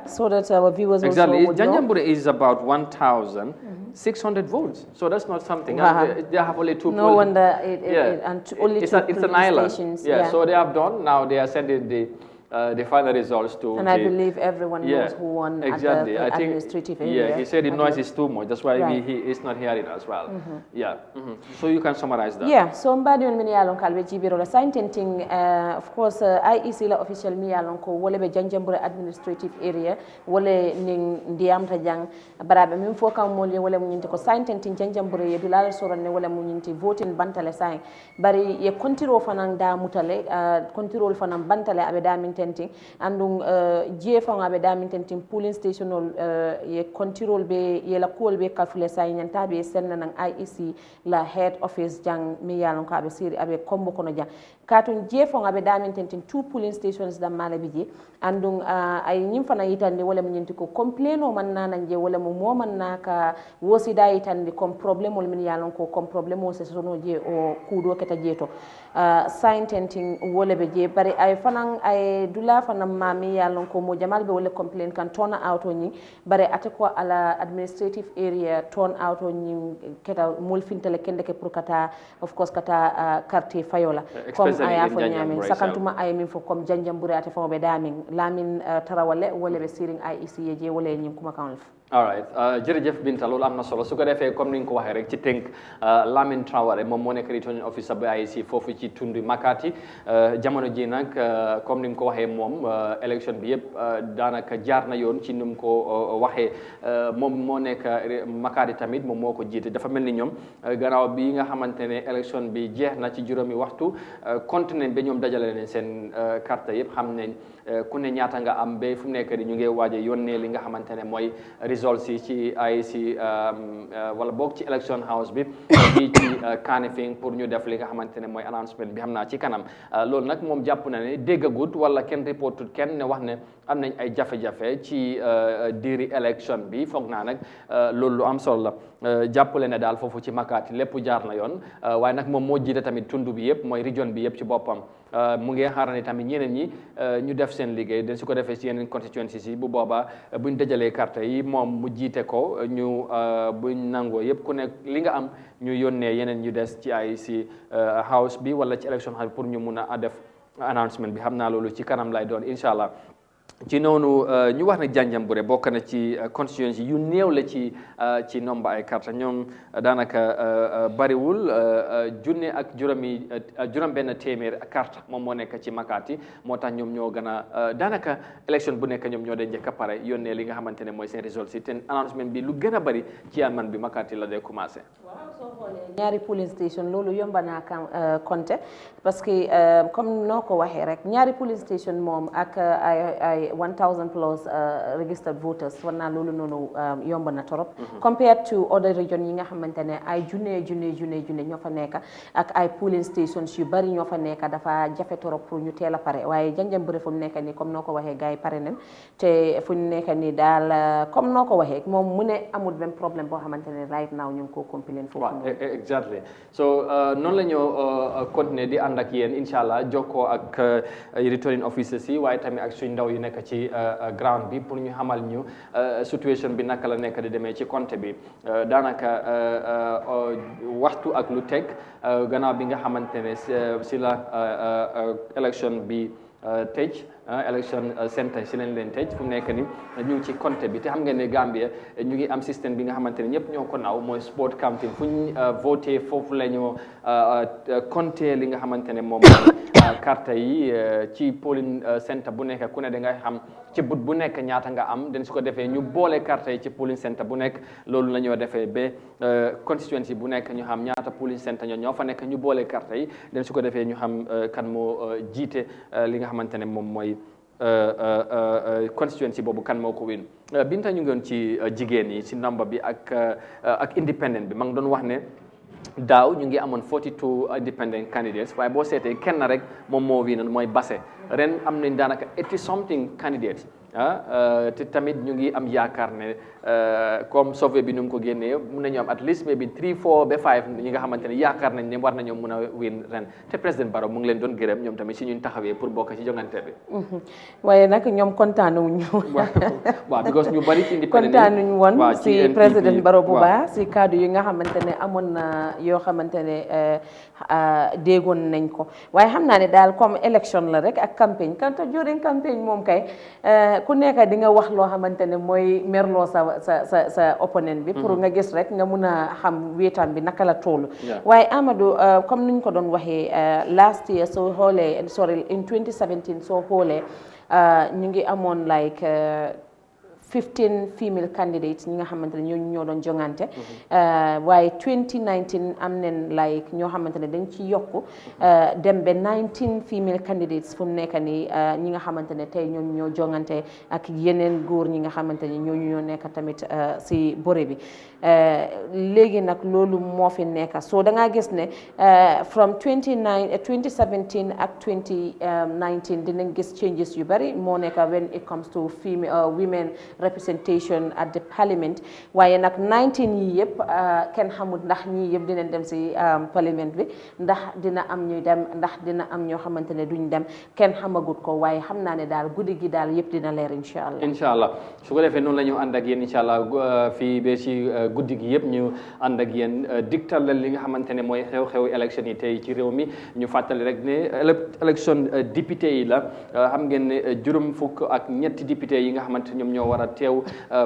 So that our viewers exactly. also would know. Janjanbureh is about 1,600 votes, so that's not something. They have only two. No wonder only it's two an island. stations. Yeah, so they have done. Now they are sending the final results to. And I believe everyone knows who won exactly. at the administrative area. Yeah, he said the noise is too much. That's why he is not hearing as well. Yeah. So you can summarize that. Yeah. So mbadi on mini yalon kalbe jibiro la saintenting of course IEC la official mi yalon ko wole be Janjanbureh administrative area wole ning ndiam ta jang barabe min fo kam mol wole mun ko saintenting Janjanbureh ye dulal soron ne wole mun voting bantale sain bari ye kontiro fanan da mutale kontirol fanan bantale abe da min tenting andung jefon abe da min tenting polling station ye kontirol be ye la kuol be kafule sain nyanta be senna nan IEC la head office jang mi yalon ko abe siri abe kombo kono jang katun jefon abe da min tenting 2 polling stations da mala biji andung ay nyim fana yitande wala mun nyinti ko complaino man nana je wala mo moman naka wosi da yitande comme problème wol min yalon ko comme problème o se sono je o kudo keta jeto sign tenting wala be je bari ay fanan ay dula fanan mami yalon ko mo jamal be wala complain kan turn out o nyi bari ate ko ala administrative area turn out o nyi keta mol fintele kende ke pour kata of course kata carte fayola comme aya fo nyami sakantuma ay min fo comme Janjanbureh ate fo be damin lamin tarawale wala be siring IEC je wala ñim kuma kan all right jërëjëf Binta loolu am na solo su ko defee comme ni nga ko waxee rek ci tënk Lamin Traoré moom moo nekk returning officer bu IEC foofu ci tundi Makati jamono ji nag comme ni nga ko waxee moom élection bi yëpp daanaka jaar na yoon ci ni mu ko waxee moom moo nekk Makati tamit moom moo ko jiite dafa mel ni ñoom gannaaw bi nga xamante ne élection bi jeex na ci juróomi waxtu continent ba ñoom dajale nañ seen carte yëpp xam nañ ku ne ñaata nga am ba fu mu nekk di ñu ngi waaje yónnee li nga xamante ne mooy results yi ci IEC wala boog ci election house bi fii ci Kanifing pour ñu def li nga xamante ne mooy announcement bi xam naa ci kanam loolu nag moom jàpp na ne déggagut wala kenn reportut kenn ne wax ne am nañ ay jafe-jafe ci diiri election bi foog naa nag loolu lu am solo la jàppale ne daal foofu ci Makati lépp jaar na yoon waaye nag moom moo jiite tamit tund bi yëpp mooy region bi yëpp ci boppam mu ngi xaarandi tamit ñeneen ñi ñu def seen liggéey dañ su ko defee ci yeneen constituencies yi bu boobaa buñ dajalee carte yi moom mu jiite ko ñu buñ nangoo yëpp ku nekk li nga am ñu yónnee yeneen ñu des ci IEC house bi wala ci election house pour ñu mun a def announcement bi xam naa loolu ci kanam lay doon incha allah. ci noonu ñu wax ne Janjanbureh bokk na ci constituency yu néew la ci nombre ay carte ñoom daanaka bariwul junne ak juróom benn téeméer carte moom moo nekk ci Makati moo tax ñoom ñoo gën a daanaka élection bu nekk ñoom ñoo dee njëkk a pare yónnee li nga xamante ne mooy seen résultat si te announcement bi lu gën a bari ci man bi Makati la dee commencé. waaw soo xoolee ñaari polling station loolu yomba naa compter parce que comme noo ko waxee rek ñaari polling station moom ak ay 1000 plus registered voters war naa loolu noonu yomb na torop compared to other region yi nga xamante ne ay junne ñoo fa nekk ak ay polling stations yu bari ñoo fa nekk dafa jafe torop pour ñu teel a pare waaye Janjanbureh fu mu nekk nii comme noo ko waxee gars yi pare nañ te fu ñu nekk nii daal comme noo ko waxee moom mu ne amul benn problème boo xamante ne right now ñu ngi ko compiler foofu waaw exactly so noonu la ñoo continuer di ànd ak yéen incha allah jokkoo ak returning officers yi waaye tamit ak suñ ndaw yi nekk ci ground bi pour ñu xamal ñu situation bi naka la nekk di demee ci compte bi daanaka waxtu ak lu teg gannaaw bi nga xamante ne si la élection bi tëj election center si leen leen tëj fu mu nekk ni ñu ngi ci compte bi te xam ngeen ne Gambia ñu ngi am système bi nga xamante ne ñëpp ñoo ko naaw mooy sport counting fu ñu voté foofu la ñoo compté li nga xamante ne moom carte yi ci polling center bu nekk ku ne da ngay xam ci but bu nekk ñaata nga am dañ su ko defee ñu boole carte yi ci polling center bu nekk loolu la ñoo defee ba constituency bu nekk ñu xam ñaata polling center ñoo fa nekk ñu boole carte yi dañ su ko defee ñu xam kan moo jiite li nga xamante ne moom mooy constituency boobu kan moo ko win Binta ñu ngi woon ci jigéen yi ci number bi ak independent bi ma ngi doon wax ne daaw ñu ngi amoon 42 independent candidates waaye boo seetee kenn rek moom moo win mooy Basse ren am nañ daanaka 80 something candidates te tamit ñu ngi am yaakaar ne comme survey bi nu mu ko génnee mun nañu am at least maybe 3 4 ba 5 ñi nga xamante ne yaakaar nañ ne war nañoo mun a win ren te président Barrow mu ngi leen doon gërëm ñoom tamit si ñun taxawee pour bokk ci jongante bi. waaye nag ñoom kontaanuñu. waaw because ñu bari ci independent kontaanuñu woon si président Barrow bu baax si kaddu yi nga xamante ne amoon na yoo xamante ne déggoon nañ ko waaye xam naa ne daal comme élection la rek ak campagne during campagne moom kay. ku nekk di nga wax loo xamante ne mooy merloo sa opponent bi pour nga gis rek nga mun a xam wéetaan bi naka la toll waaye Amadou comme nuñ ko doon waxee last year soo xoolee sorry in 2017 soo xoolee ñu ngi amoon like 15 female candidates ñi nga xamante ne ñoo doon jongante waaye 2019 am nañ like ñoo xamante ne dañ ci yokku dem ba 19 female candidates fu mu nekk nii ñi nga xamante ne tey ñoo jongante ak yeneen góor ñi nga xamante ne ñoo nekk tamit si bore bi léegi nag loolu moo fi nekk so da ngaa gis ne from 2017 ak 2019 dinañ gis changes yu bari moo nekk when it comes to female women representation at the parliament waaye nag 19 yi yëpp kenn xamul ndax ñii yëpp dinañ dem si parliament bi ndax dina am ñuy dem ndax dina am ñoo xamante ne duñ dem kenn xamagut ko waaye xam naa ne daal guddi gi daal yëpp dina leer incha allah. incha allah su ko defee noonu la ñu ànd ak yéen incha allah fii ba si guddi gi yëpp ñu ànd ak yéen digtal la li nga xamante ne mooy xew-xew élection yi tey ci réew mi ñu fàttali rek ne élection député yi la xam ngeen ne juróom fukk ak ñetti député yi nga xamante ñoom ñoo war a teew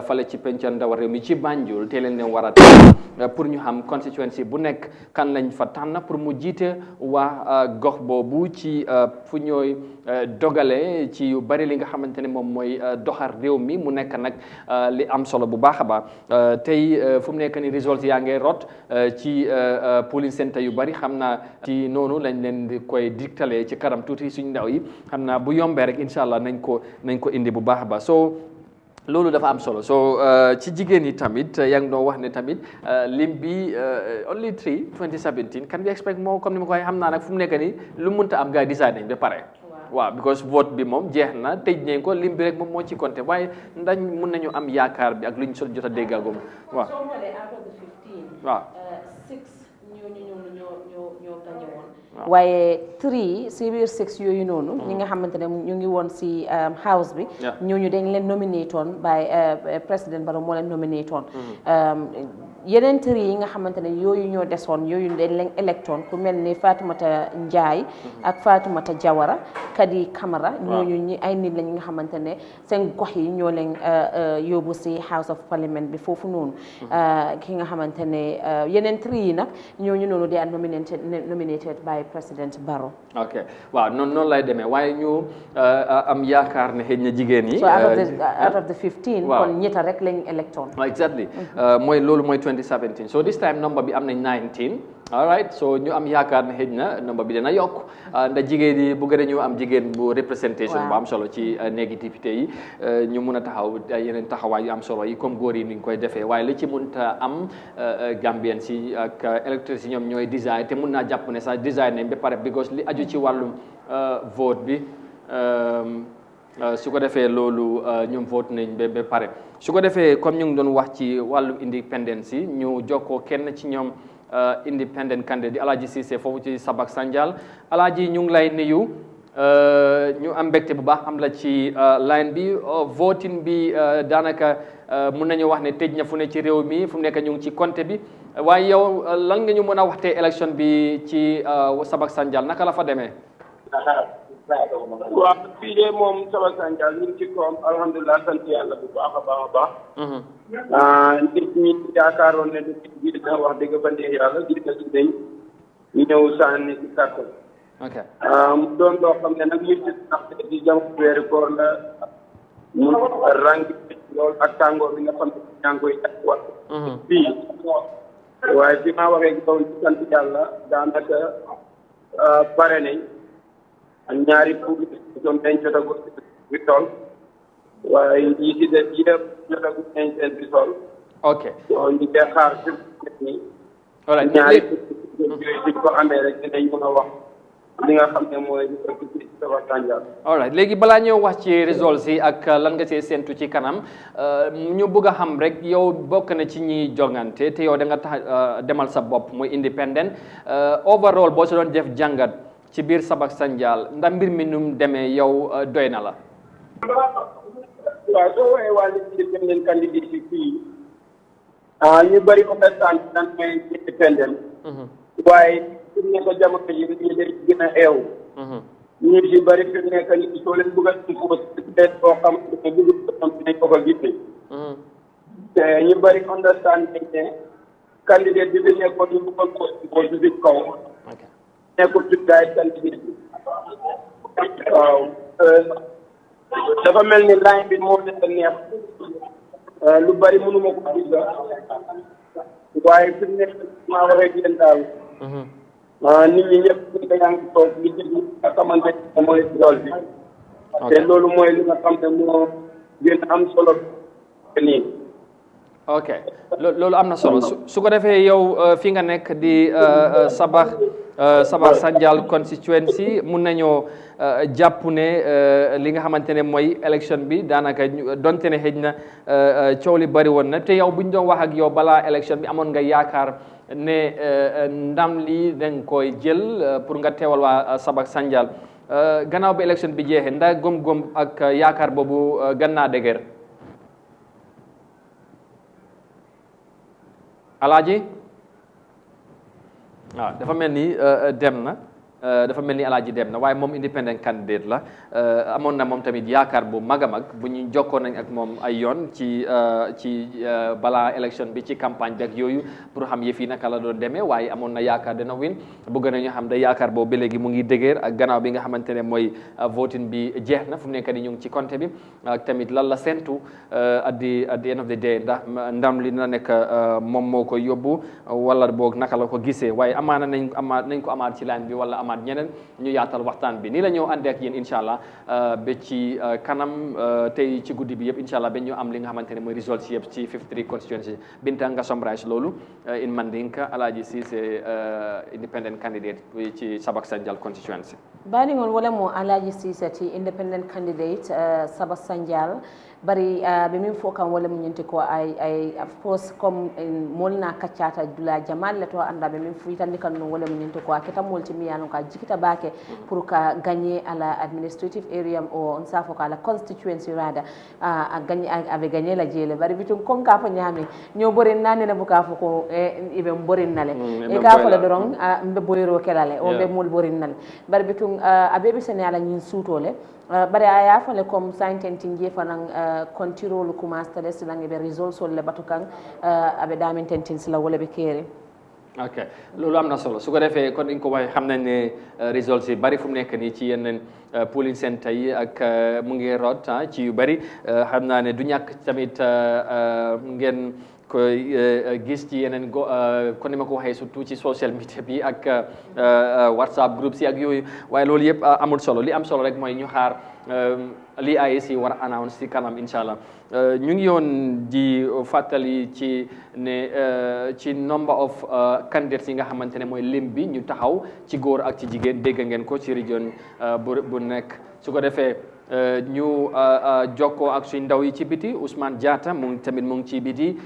fale ci pencam ndaw réew mi ci Banjul te leen ne war a teew pour ñu xam constituency bu nekk kan lañ fa tànn pour mu jiite waa gox boobu ci fu ñooy dogale ci yu bari li nga xamante ne moom mooy doxal réew mi mu nekk nag li am solo bu baax a baax tey fu mu nekk ni résultat yaa ngay rot ci polling center yu bari xam naa ci noonu lañ leen di koy dictalee ci kanam tuuti suñ ndaw yi xam naa bu yombee rek incha allah nañ ko indi bu baax a baax so loolu dafa am solo so ci jigéen yi tamit yaa ngi doon wax ne tamit lim bi only 2017 can we expect more comme ni ma ko waxee xam naa nag fu mu nekk nii lu mënta am gars yi décidé nañ ba pare. waaw because vote bi moom jeex na tëj nañ ko lim bi rek moom moo ci compté waaye ndax mun nañu am yaakaar bi ak lu ñu so jot a déggagum waaw. soo xoolee out of the 15. waaw 6 ñoo gañe woon. waaye 3 si biir 6 yooyu noonu. ñi nga xamante ne ñu ngi woon si house bi. ñooñu dañ leen nominate woon by président Barrow moo leen nominate woon. yeneen 3 yi nga xamante ne yooyu ñoo desoon yooyu dañ leen électoon ku mel ni Fatoumata Ndiaye ak Fatoumata Jawara Kadi Camara ñooñu ñi ay nit la ñi nga xamante ne seen gox yi ñoo leen yóbbu si House of Parliament bi foofu noonu ki nga xamante ne yeneen 3 yi nag ñooñu noonu they are nominated by President Barrow. ok waaw noonu lay demee waaye ñu am yaakaar ne xëy na jigéen yi. so out of the 15. kon ñetta rek lañ électoon. exactly mooy loolu mooy 2017 so this time number bi am nañ 19 all right so ñu am yaakaar ne xëy na number bi dina yokk ndax jigéen yi bu gën a ñu am jigéen bu représentation bu am solo ci néegi député yi ñu mun a taxaw yeneen taxawaay yu am solo yi comme góor yi ni ñu koy defee waaye li ci munta am Gambien si ak électeurs yi ñoom ñooy design te mun naa jàpp ne sax design nañ ba pare because li aju ci wàllum vote bi su ko defee loolu ñoom vote nañ ba pare su ko defee comme ñu ngi doon wax ci wàllum independence yi ñu jokkoo kenn ci ñoom independent candidate di Alaaji Cissé foofu ci Sabak Sanjal Alaaji ñu ngi lay nuyu ñu am mbégte bu baax am la ci line bi voting bi daanaka mun nañu wax ne tëj na fu ne ci réew mi fu mu nekk ñu ngi ci compte bi waaye yow lan nga ñu mën a waxtee élection bi ci Sabak Sanjal naka la fa demee. waaw fii de moom Sabak Sanjal ñu ngi ci koom alhamdulilah sant yàlla bu baax a baax a baax. nit ñi yaakaaroon ne du ji dina wax dëgg ba neex yàlla gis na si dañ ñu ñëw sànni si kàttan. ok mu doon loo xam ne nag ñu ci sax di jam weeru koor la mu rang loolu ak tàngoor bi nga xam ne ñaa ngi koy jàppal. fii waaye bi ma waxee yow ci sant yàlla daanaka pare nañ. ak ñaari pour ñoom dañ jot a result. Waaye yi ci def yëpp jotaguñ nañ seen result. ok so ñu ngi xaar fi nii. voilà ñaari yooyu suñ ko amee rek dinañ mën a wax li nga xam ne mooy ci sama Sanjal. all right léegi balaa ñëw wax ci results yi ak lan nga see séntu ci kanam ñu bëgg a xam rek yow bokk na ci ñi jongante te yow da nga tax demal sa bopp muy independent overall boo si doon def jàngat ci biir Sabak Sanjal ndax mbir mi nu mu demee yow doy na la. waaw soo waxee wàllu independent candidate yi fii ñu bëri understand nan mooy independent. waaye fi mu nekk jamono ji ñu day gën a eew. ñu si bëri fi mu nekk ni soo leen bëgg a imposé leen boo xam ne bëgg ko dinañ ko ko gisee. te ñu bëri understand nañ ne candidate bi fi nekkoon ñu bëggoon ko imposé si kaw. nekkul ci gaay candidate bi. waaw dafa mel ni line bi moo leen a neex lu bëri mënuma ko gis waaye fi mu nekk maa waxee yéen daal. nit ñi ñëpp ñu ko yaa ngi toog li déglu nga xamante ne mooy lool bi. te loolu mooy li nga xam ne moo gën a am solo nii. ok loolu am na solo su ko defee yow fi nga nekk di Sabak Sanjal constituency mun nañoo jàpp ne li nga xamante ne mooy élection bi daanaka donte ne xëj na coow li bari woon na te yow bu ñu doon wax ak yow balaa élection bi amoon nga yaakaar ne ndam li dañ koy jël pour nga teewal waa Sabak Sanjal gannaaw bi élection bi jeexee ndax gom-gom ak yaakaar boobu gën naa dëgër. Alaaji waaw dafa mel ni dem na dafa mel ni Alaaji dem na waaye moom independent candidate la amoon na moom tamit yaakaar bu mag a mag bu ñu jokkoo nañ ak moom ay yoon ci balaa élection bi ci campagne bi ak yooyu pour xam yëf yi naka la doon demee waaye amoon na yaakaar dina win bëgg nañu xam da yaakaar boobu ba léegi mu ngi dëgër ak gannaaw bi nga xamante ne mooy voting bi jeex na fu mu nekk ni ñu ngi ci compte bi ak tamit lan la séntu at the end of the day ndax ndam li dina nekk moom moo ko yóbbu wala boog naka la ko gisee waaye amaana nañ ko amaat ci line bi wala amaat ñeneen ñu yaatal waxtaan bi nii la ñëw àndee ak yéen incha allah ba ci kanam tey ci guddi bi yëpp incha allah ba ñu am li nga xamante ne mooy results yëpp ci 53 constituency Binta nga summarize loolu in Mandinka Alhaji Ceesay independent candidate ci Sabak Sanjal constituency. Baningol wala mo Alhaji Ceesay ci independent candidate Sabak Sanjal bari be min fo kan wala munyenti ko ay of course comme molna kaccata dula jamal le to anda be min fuitandi kan no wala munyenti ko aketa molti mi yano ka jikita bake pour ka gagner ala administrative area o on safo ka la constituency rada a gagner ave gagner la jele bari bitum comme ka fa nyami ño borin nane na buka fo ko ibe borin nale e ka fa la dorong mbe boyro kelale o be mol borin nale bari bitum abebe senala ñin sutole bari a yafale comme saintentin jefanan kontirolu commence tale silange be result sol le batukan abe damin tentin sila wala be kere ok loolu am na solo su ko defee kon dañ ko waxee xam nañ ne results yi bari fu mu nekk nii ci yeneen polling centre yi ak mu ngi root ci yu bari xam naa ne du ñàkk tamit ngeen koy gis ci yeneen kon ni ma ko waxee surtout ci social media bi ak WhatsApp groups yi ak yooyu waaye loolu yëpp amul solo li am solo rek mooy ñu xaar li IEC war a announce ci kanam incha allah ñu ngi yoon di fàttali ci ne ci number of candidates yi nga xamante ne mooy lim bi ñu taxaw ci góor ak ci jigéen dégg ngeen ko ci région bu nekk su ko defee ñu jokkoo ak suñ ndaw yi ci biti Ousmane Diatta mu ngi tamit mu ngi ci biti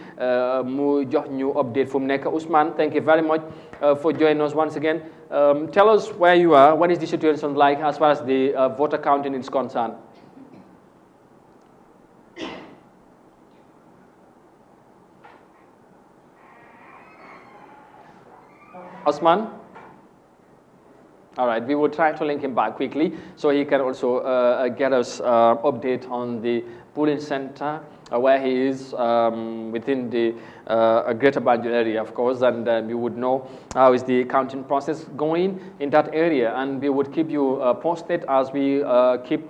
mu jox ñu update fu mu nekk Ousmane thank you very much for joining us once again. Tell us where you are. What is the situation like as far as the voter counting is concerned? Osman? All right, we will try to link him back quickly so he can also get us update on the polling center where he is within the Greater Banjul area, of course, and we would know how is the counting process going in that area, and we would keep you posted as we keep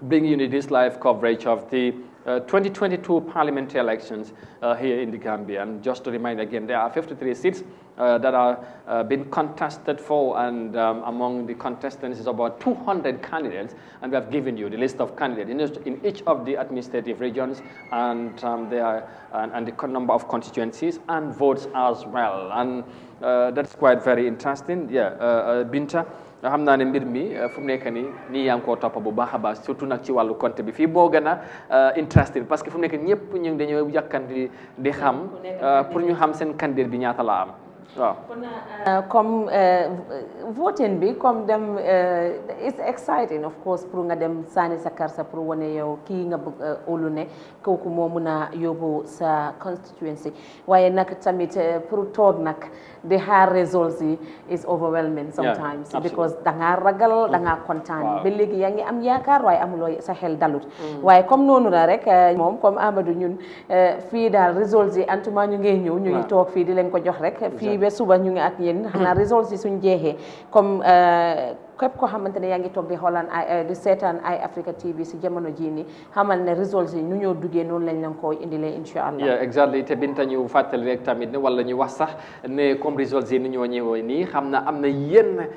bringing you this live coverage of the 2022 parliamentary elections here in the Gambia. And just to remind again, there are 53 seats that are being contested for, and among the contestants is about 200 candidates, and we have given you the list of candidates in each of the administrative regions, and and the number of constituencies and votes as well, and that's quite very interesting. Binta, xam naa ne mbir mi fu mu nekk nii yaa ngi koo topp bu baax a baax surtout nag ci wàllu compte bi fii moo gën a interesting parce que fu mu nekk ñëpp ñu ngi dañoo yàkkanti di xam pour ñu xam seen candidat bi ñaata la am waaw. Comme voting bi comme dem it's exciting of course pour nga dem sànni sa karta pour wane yow kii nga bëgg óolu ne kooku moo mun a yóbbu sa constituency waaye nag tamit pour toog nag di xaar results yi is overwhelming sometimes because dangaa ragal dangaa kontaan ba léegi yaa ngi am yaakaar waaye amuloo sa xel dalut waaye comme noonu la rek moom comme Amadou ñun fii daal results yi antuma ñu ngi ñëw ñu ngi toog fii di leen ko jox rek fii ba suba ñu ngi ak yéen xanaa results yi suñ jeexee comme képp koo xamante ne yaa ngi toog di xoolaan di seetaan ay Africa TV si jamono jii nii xamal ne results yi nu ñoo duggee noonu lañ leen ko indilee incha allah. exactly te Binta ñu fàttali rek tamit ne wala ñu wax sax ne comme results yi ni ñoo ñëwee nii xam na am na yenn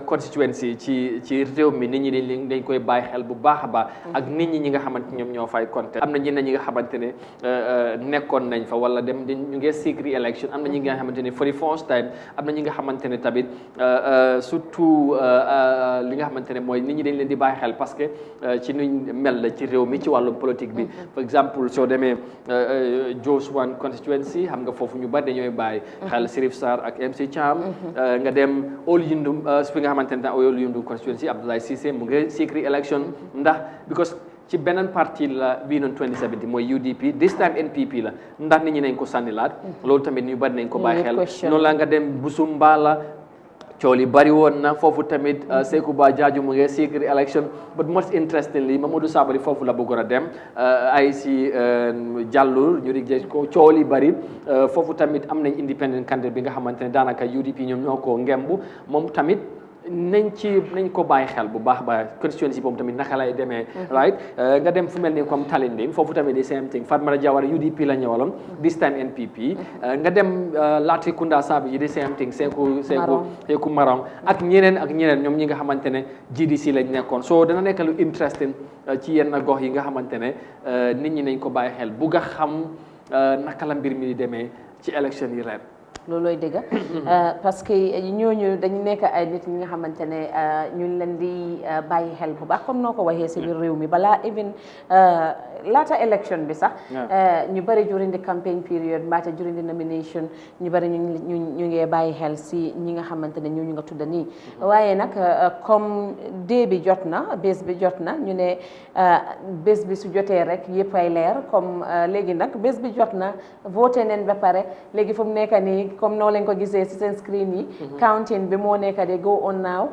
constituency ci réew mi nit ñi dañ koy bàyyi xel bu baax a baax ak nit ñi nga xamante ñoom ñoo fay compter am na ñenn ñi nga xamante ne nekkoon nañ fa wala dem ñu ngi seek re-election am na ñi nga xamante ne for the first time am na ñi nga xamante ne tamit surtout li nga xamante ne mooy nit ñi dañ leen di bàyyi xel parce que ci nuñ mel la ci réew mi ci wàllum politique bi for exemple soo demee Joswan constituency xam nga foofu ñu bari dañooy bàyyi xel Sirif Sarr ak MC Cham nga dem Old Yundum fi nga xamante ne Old Yundum constituency Abdoulaye Cissé mu ngi secret election ndax because ci beneen parti la bii noonu 2017 mooy UDP this time NPP la ndax nit ñi nañ ko sànnilaat loolu tamit ñu bari nañ ko bàyyi xel noonu la nga dem Busumbala cool yi bari woon na foofu tamit Sekou Ba Jaaju mu ngi secret election but most interestingly Mamadou Sabally foofu la bëggoon a dem ay si jàllul ñu reject ko cool yi bari foofu tamit am nañ independent candidate bi nga xamante ne daanaka UDP ñoom ñoo ko ngembu moom tamit nañ ko bàyyi xel bu baax ba constituency boobu tamit naka lay demee right nga dem fu mel ni comme Talinding foofu tamit the same thing Fatmata Jawara UDP la ñëwaloon this time NPP nga dem Latrikunda Sabi the same thing Seku Marong ak ñeneen ñoom ñi nga xamante ne GDC lañ nekkoon so dana nekk lu interesting ci yenn gox yi nga xamante ne nit ñi nañ ko bàyyi xel bugg a xam naka la mbir mi di demee ci élection yi ren loolooy dëgg parce que ñooñu dañu nekk ay nit ñi nga xamante ne ñu leen di bàyyi xel bu baax comme noo ko waxee si biir réew mi balaa even laata élection bi sax ñu bëri during the campaign period mbaata during the nomination ñu bëri ñu ngee bàyyi xel si ñi nga xamante ne ñooñu nga tudda nii waaye nag comme dee bi jot na bés bi jot na ñu ne bés bi su jotee rek yëpp ay leer comme léegi nag bés bi jot na voté neen ba pare léegi fu mu nekk nii comme noo leen ko gisee si seen screen yi counting bi moo nekk de go on now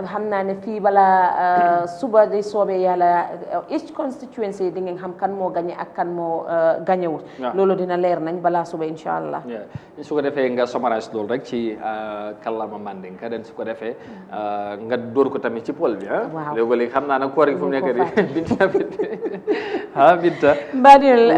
xam naa ne fii bala suba di soobee yàlla each constituency di ngeen xam kan moo gañe ak kan moo gañewut loolu dina leer nañ balaa suba incha allah su ko defee nga summarize loolu rek ci kàllaama Mandinka den su ko defee nga dóor ko tamit ci pol bi léegi xam naa nag koor gi fu mu nekk Binta mbaɗil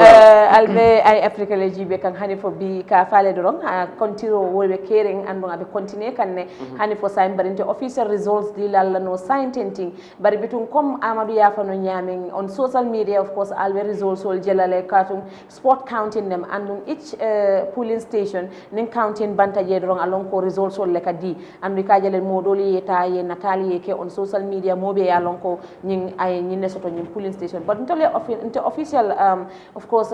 alɓe ay afrique le jiɓe kan hani fo bi ka faale doron kontiro wolɓe kering andon aɓe continue kanne hani fo sa mbarinte official results di lallano sciententing bari bitun comme amadou yafano ñamen on social media of course alɓe results ol jelale katum sport counting them andum each polling station nin counting bantaje doron alon ko results ol le ka di andu ka jalen modol yeta ye natali ye ke on social media moɓe ya lon ko ñin ay ñinne soto ñin polling station but ntole official of course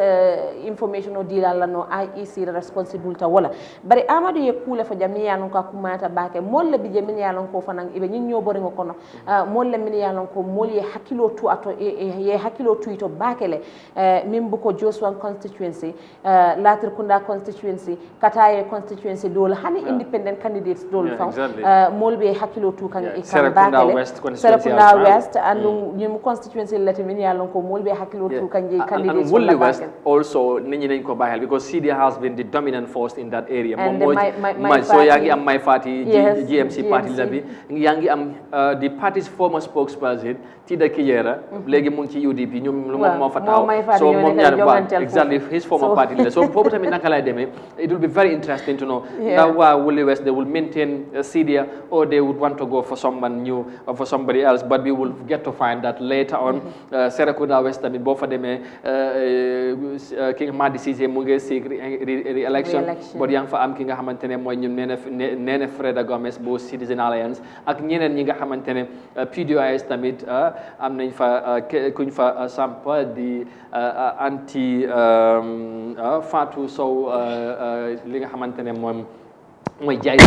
information o dilallano IEC responsibility wala bari amadou ye kuule fo jam yalon ko kumata baake molle bi je min yalon ko fanan ibe ñin ñobori ngo kono molle min yalon ko mol ye hakilo tu ato ye hakilo tu ito baakele min bu ko Joswan constituency Latrikunda constituency Kataye constituency dol hani independent candidates dol faw mol be hakilo tu kan e kan baakele Serekunda West andu ñim constituency lati min yalon ko mol be hakilo tu kan je candidates and West also nit ñi nañ ko bàyyi because CDA has been the dominant force in that area moom so yaa ngi am my party GMC party la bi yaa ngi am the party's former spokesperson Tida Kijera léegi mu ngi ci UDP ñoom moom moo fa taxaw so moom ñaar exactly his former party leader so foofu tamit naka lay demee it will be very interesting to know ndax waa Wuli West they will maintain Sidia or they would want to go for someone new or for somebody else but we will get to find that later on Serekunda West tamit boo fa demee ki nga Madi Cissé mu ngi seek re-election but yaa ngi fa am ki nga xamante ne mooy ñun Nene Freda Gomez bu Citizen Alliance ak ñeneen ñi nga xamante ne PDOIS tamit am nañ fa kuñ fa sampa di anti Fatou Sow li nga xamante ne mooy jaay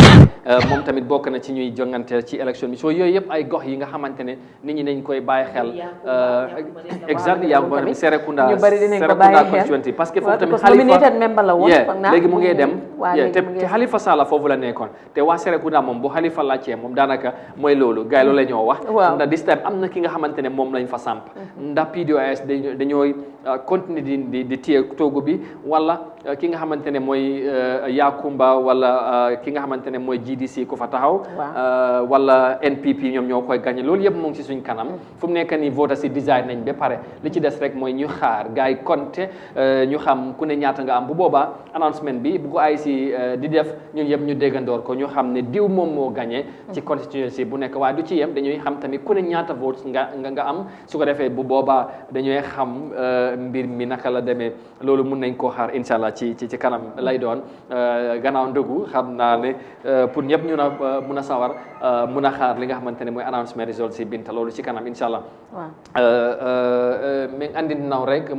moom tamit bokk na ci ñuy jongante ci élection bi so yooyu yëpp ay gox yi nga xamante ne nit ñi nañ koy bàyyi xel exactement yaa ngi Serekunda constituency parce que foofu tamit léegi mu ngi dem te Halifa Sallah foofu la nekkoon te waa Serekunda moom bu Halifa laajtee moom daanaka mooy loolu gars yi loolu la ñoo wax ndax this time am na ki nga xamante ne moom lañ fa samp ndax PDOIS dañooy continuer di téye toogu bi wala ki nga xamante ne mooy Yakumba wala ki nga xamante ne mooy GDC ku fa taxaw wala NPP ñoom ñoo koy gagné loolu yëpp mu ngi ci suñ kanam fu mu nekk nii vote si design nañ ba pare li ci des rek mooy ñu xaar gars yi compté ñu xam ku ne ñaata nga am bu boobaa announcement bi bu ko ay si di def ñun yëpp ñu déggandoor ko ñu xam ne diw moom moo gagné ci constituency bu nekk waaye du ci yem dañuy xam tamit ku ne ñaata vote nga am su ko defee bu boobaa dañuy xam mbir mi naka la demee loolu mun nañ koo xaar incha allah ci kanam lay doon gannaaw ndëgu xam naa ne pour ñëpp ñu mun a sawar mun a xaar li nga xamante ne mooy announcement results si Binta loolu ci kanam incha allah min andin naw rek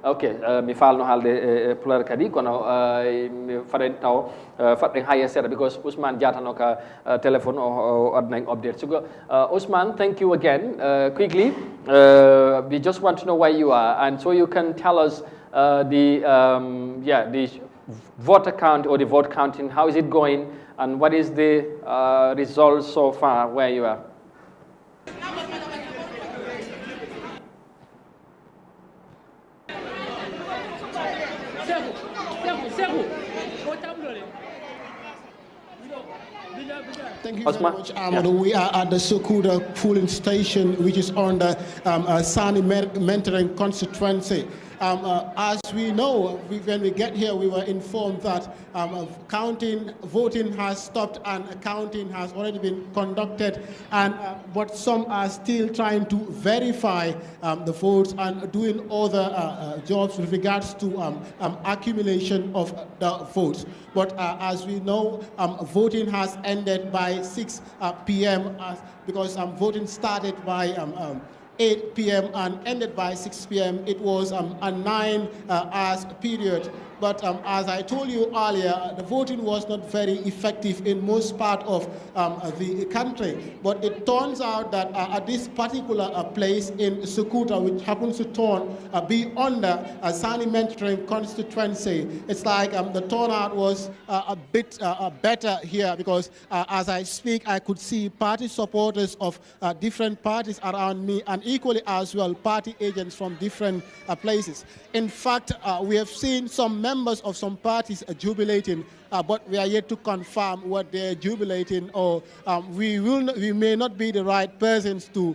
ok mi falno haalde pular kadi kono faɗen taw faɗɗen ha yesterday because Ousmane jatano ka téléphone o adnañ update so Ousmane, thank you again quickly we just want to know where you are and so you can tell us the voter count or the vote counting, how is it going and what is the result so far where you are? Thank you very much, Amadou. We are at the Sukuda polling station, which is on the Sani mentoring constituency. As we know, when we get here, we were informed that voting has stopped and counting has already been conducted, but some are still trying to verify the votes and doing other jobs with regards to accumulation of the votes. But as we know, voting has ended by 6 p.m. Because voting started by 8 p.m. and ended by 6 p.m. It was a 9 hours period. But as I told you earlier, the voting was not very effective in most part of the country. But it turns out that at this particular place in Sukuta, which happens to be under a Sani mentoring constituency, it's like the turnout was a bit better here because as I speak, I could see party supporters of different parties around me and equally as well party agents from different places. In fact, we have seen some members of some parties jubilating, but we are yet to confirm what they're jubilating, or we may not be the right persons to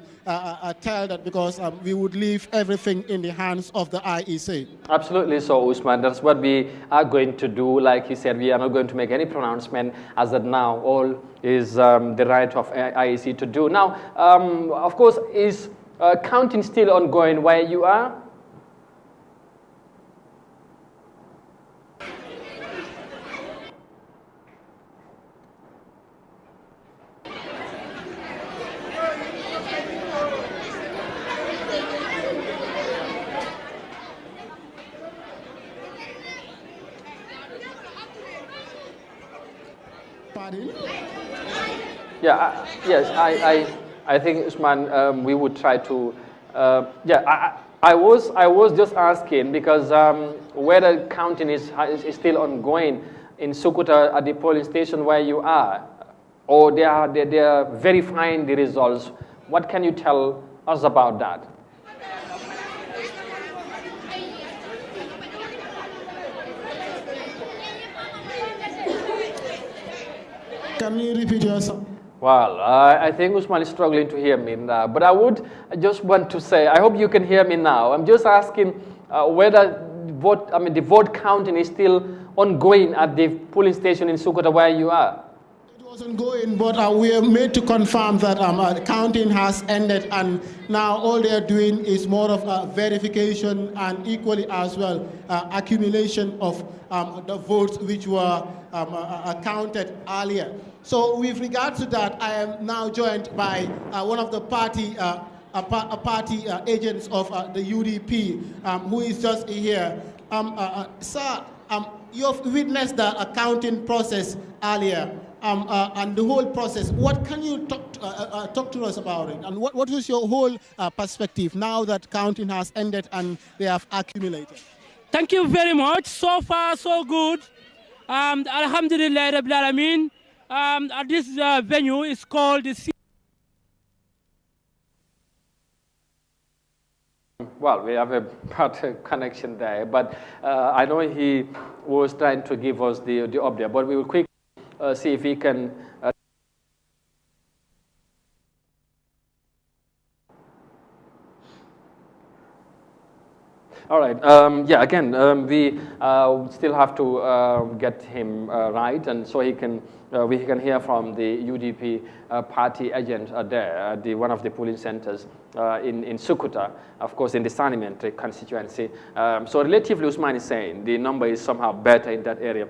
tell that because we would leave everything in the hands of the IEC. Absolutely so, Usman. That's what we are going to do. Like you said, we are not going to make any pronouncement as of now. All is the right of IEC to do. Now, of course, is counting still ongoing where you are? Pardon? Yeah, yes, I think, Usman, we would try to, I was just asking because whether counting is still ongoing in Sukuta at the polling station where you are, or they are verifying the results. What can you tell us about that? Can you repeat yourself? Well, I think Usman is struggling to hear me now, but I would just want to say, I hope you can hear me now. I'm just asking whether the vote counting is still ongoing at the polling station in Sokoto where you are. It wasn't going, but we are made to confirm that counting has ended, and now all they are doing is more of verification and equally as well accumulation of the votes which were counted earlier. So with regard to that, I am now joined by one of the party agents of the UDP, who is just here. Sir, you've witnessed the accounting process earlier, and the whole process. What can you talk to us about it? And what is your whole perspective now that counting has ended and they have accumulated? Thank you very much. So far, so good. Alhamdulillah, Rabbil Alameen. This venue is called the... Well, we have a bad connection there, but I know he was trying to give us the update, but we will quickly see if he can... All right. Yeah. Again, we still have to get him right, and so we can hear from the UDP party agent there at one of the polling centers in Sukuta, of course, in the Sanimente constituency. So relatively, Usman is saying the number is somehow better in that area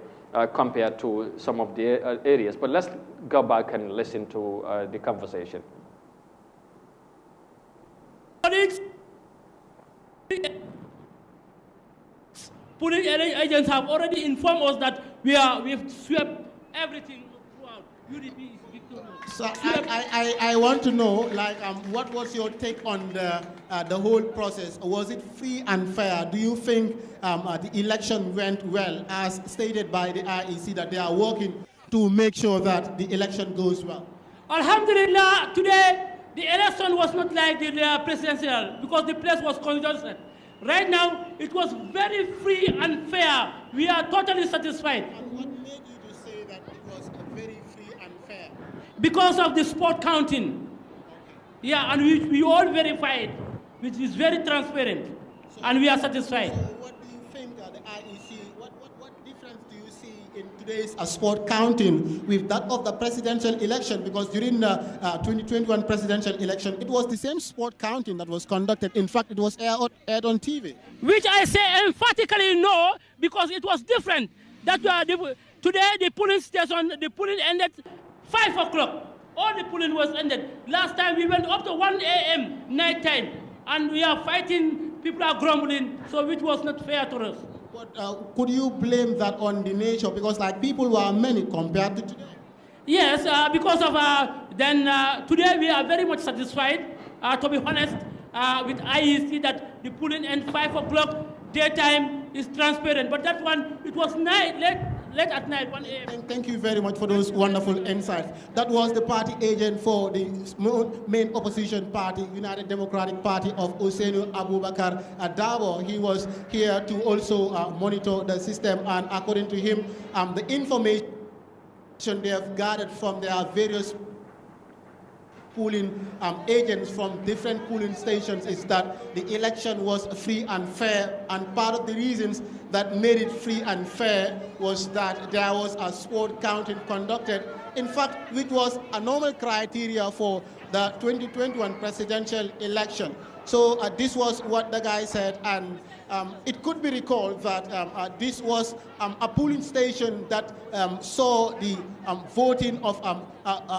compared to some of the areas. But let's go back and listen to the conversation. Polling agents have already informed us that we've swept everything throughout. UDP is victorious. So I want to know, like, what was your take on the whole process? Was it free and fair? Do you think the election went well, as stated by the IEC, that they are working to make sure that the election goes well? Alhamdulillah, today the election was not like the presidential because the place was congested. Right now, it was very free and fair. We are totally satisfied. And what made you to say that it was very free and fair? Because of the spot counting. Okay. Yeah, and we all verified, which is very transparent, so, and we are satisfied. So what do you think, the IEC, what difference do you see in today's spot counting with that of the presidential election? Because during the 2021 presidential election, it was the same spot counting that was conducted. In fact, it was aired on TV. Which I say emphatically no, because it was different. Today the polling station, the polling ended 5 o'clock. All the polling was ended. Last time we went up to 1 a.m. night time, and we are fighting. People are grumbling, so which was not fair to us. But could you blame that on the nature? Because like people were many compared to today. Yes, because of today we are very much satisfied, to be honest, with IEC that the polling end 5 o'clock, daytime is transparent. But that one, it was night, late at night, 1 a.m. Thank you very much for those wonderful insights. That was the party agent for the main opposition party, United Democratic Party of Ousainou Abubakar Dabo. He was here to also monitor the system, and according to him, the information they have gathered from their various polling agents from different polling stations is that the election was free and fair, and part of the reasons that made it free and fair was that there was a spot counting conducted, in fact, which was a normal criteria for the 2021 presidential election. So this was what the guy said, and it could be recalled that this was a polling station that saw the voting of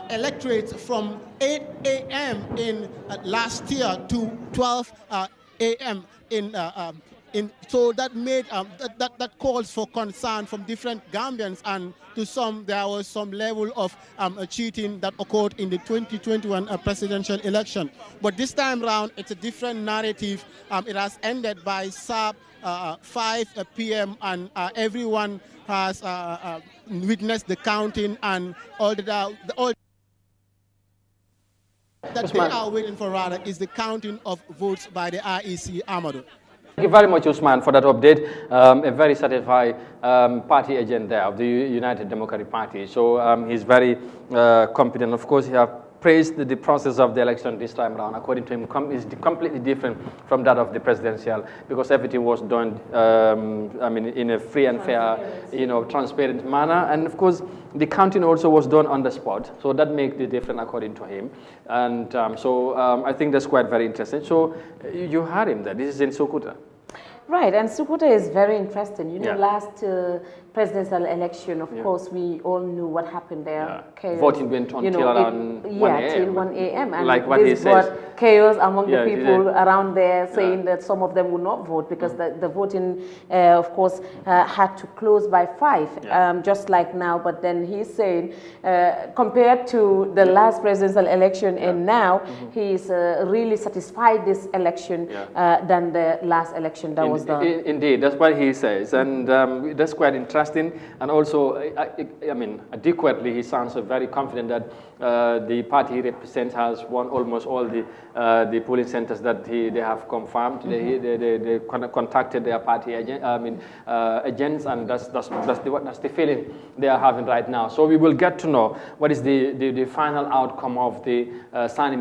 electorates from 8 a.m. in last year to 12 a.m. So that made that calls for concern from different Gambians, and to some there was some level of cheating that occurred in the 2021 presidential election. But this time round, it's a different narrative. It has ended by 5 p.m. and everyone has witnessed the counting, and all that they are waiting for rather is the counting of votes by the IEC, Amadou. Thank you very much, Usman, for that update. A very satisfied party agent there of the United Democratic Party. So he's very competent. Of course, he has praised the process of the election this time around. According to him, is completely different from that of the presidential, because everything was done, in a free and fair, transparent manner. And of course, the counting also was done on the spot. So that makes the difference according to him. And I think that's quite very interesting. So you heard him there. This is in Sokoto. Right, and Sukuta is very interesting. Last presidential election, of course, we all knew what happened there. Yeah. Chaos, voting went on till around 1 a.m. till 1 a.m. And like what this he says. brought chaos among the people around there, saying that some of them would not vote because the voting, of course, had to close by 5, just like now. But then he's saying, compared to the last presidential election and now, he's really satisfied this election than the last election that was done. Indeed, that's what he says, and that's quite interesting. And also, adequately, he sounds very confident that the party he represents has won almost all the polling centers that they have confirmed. They contacted their party agents, and that's the feeling they are having right now. So we will get to know what is the final outcome of the Sani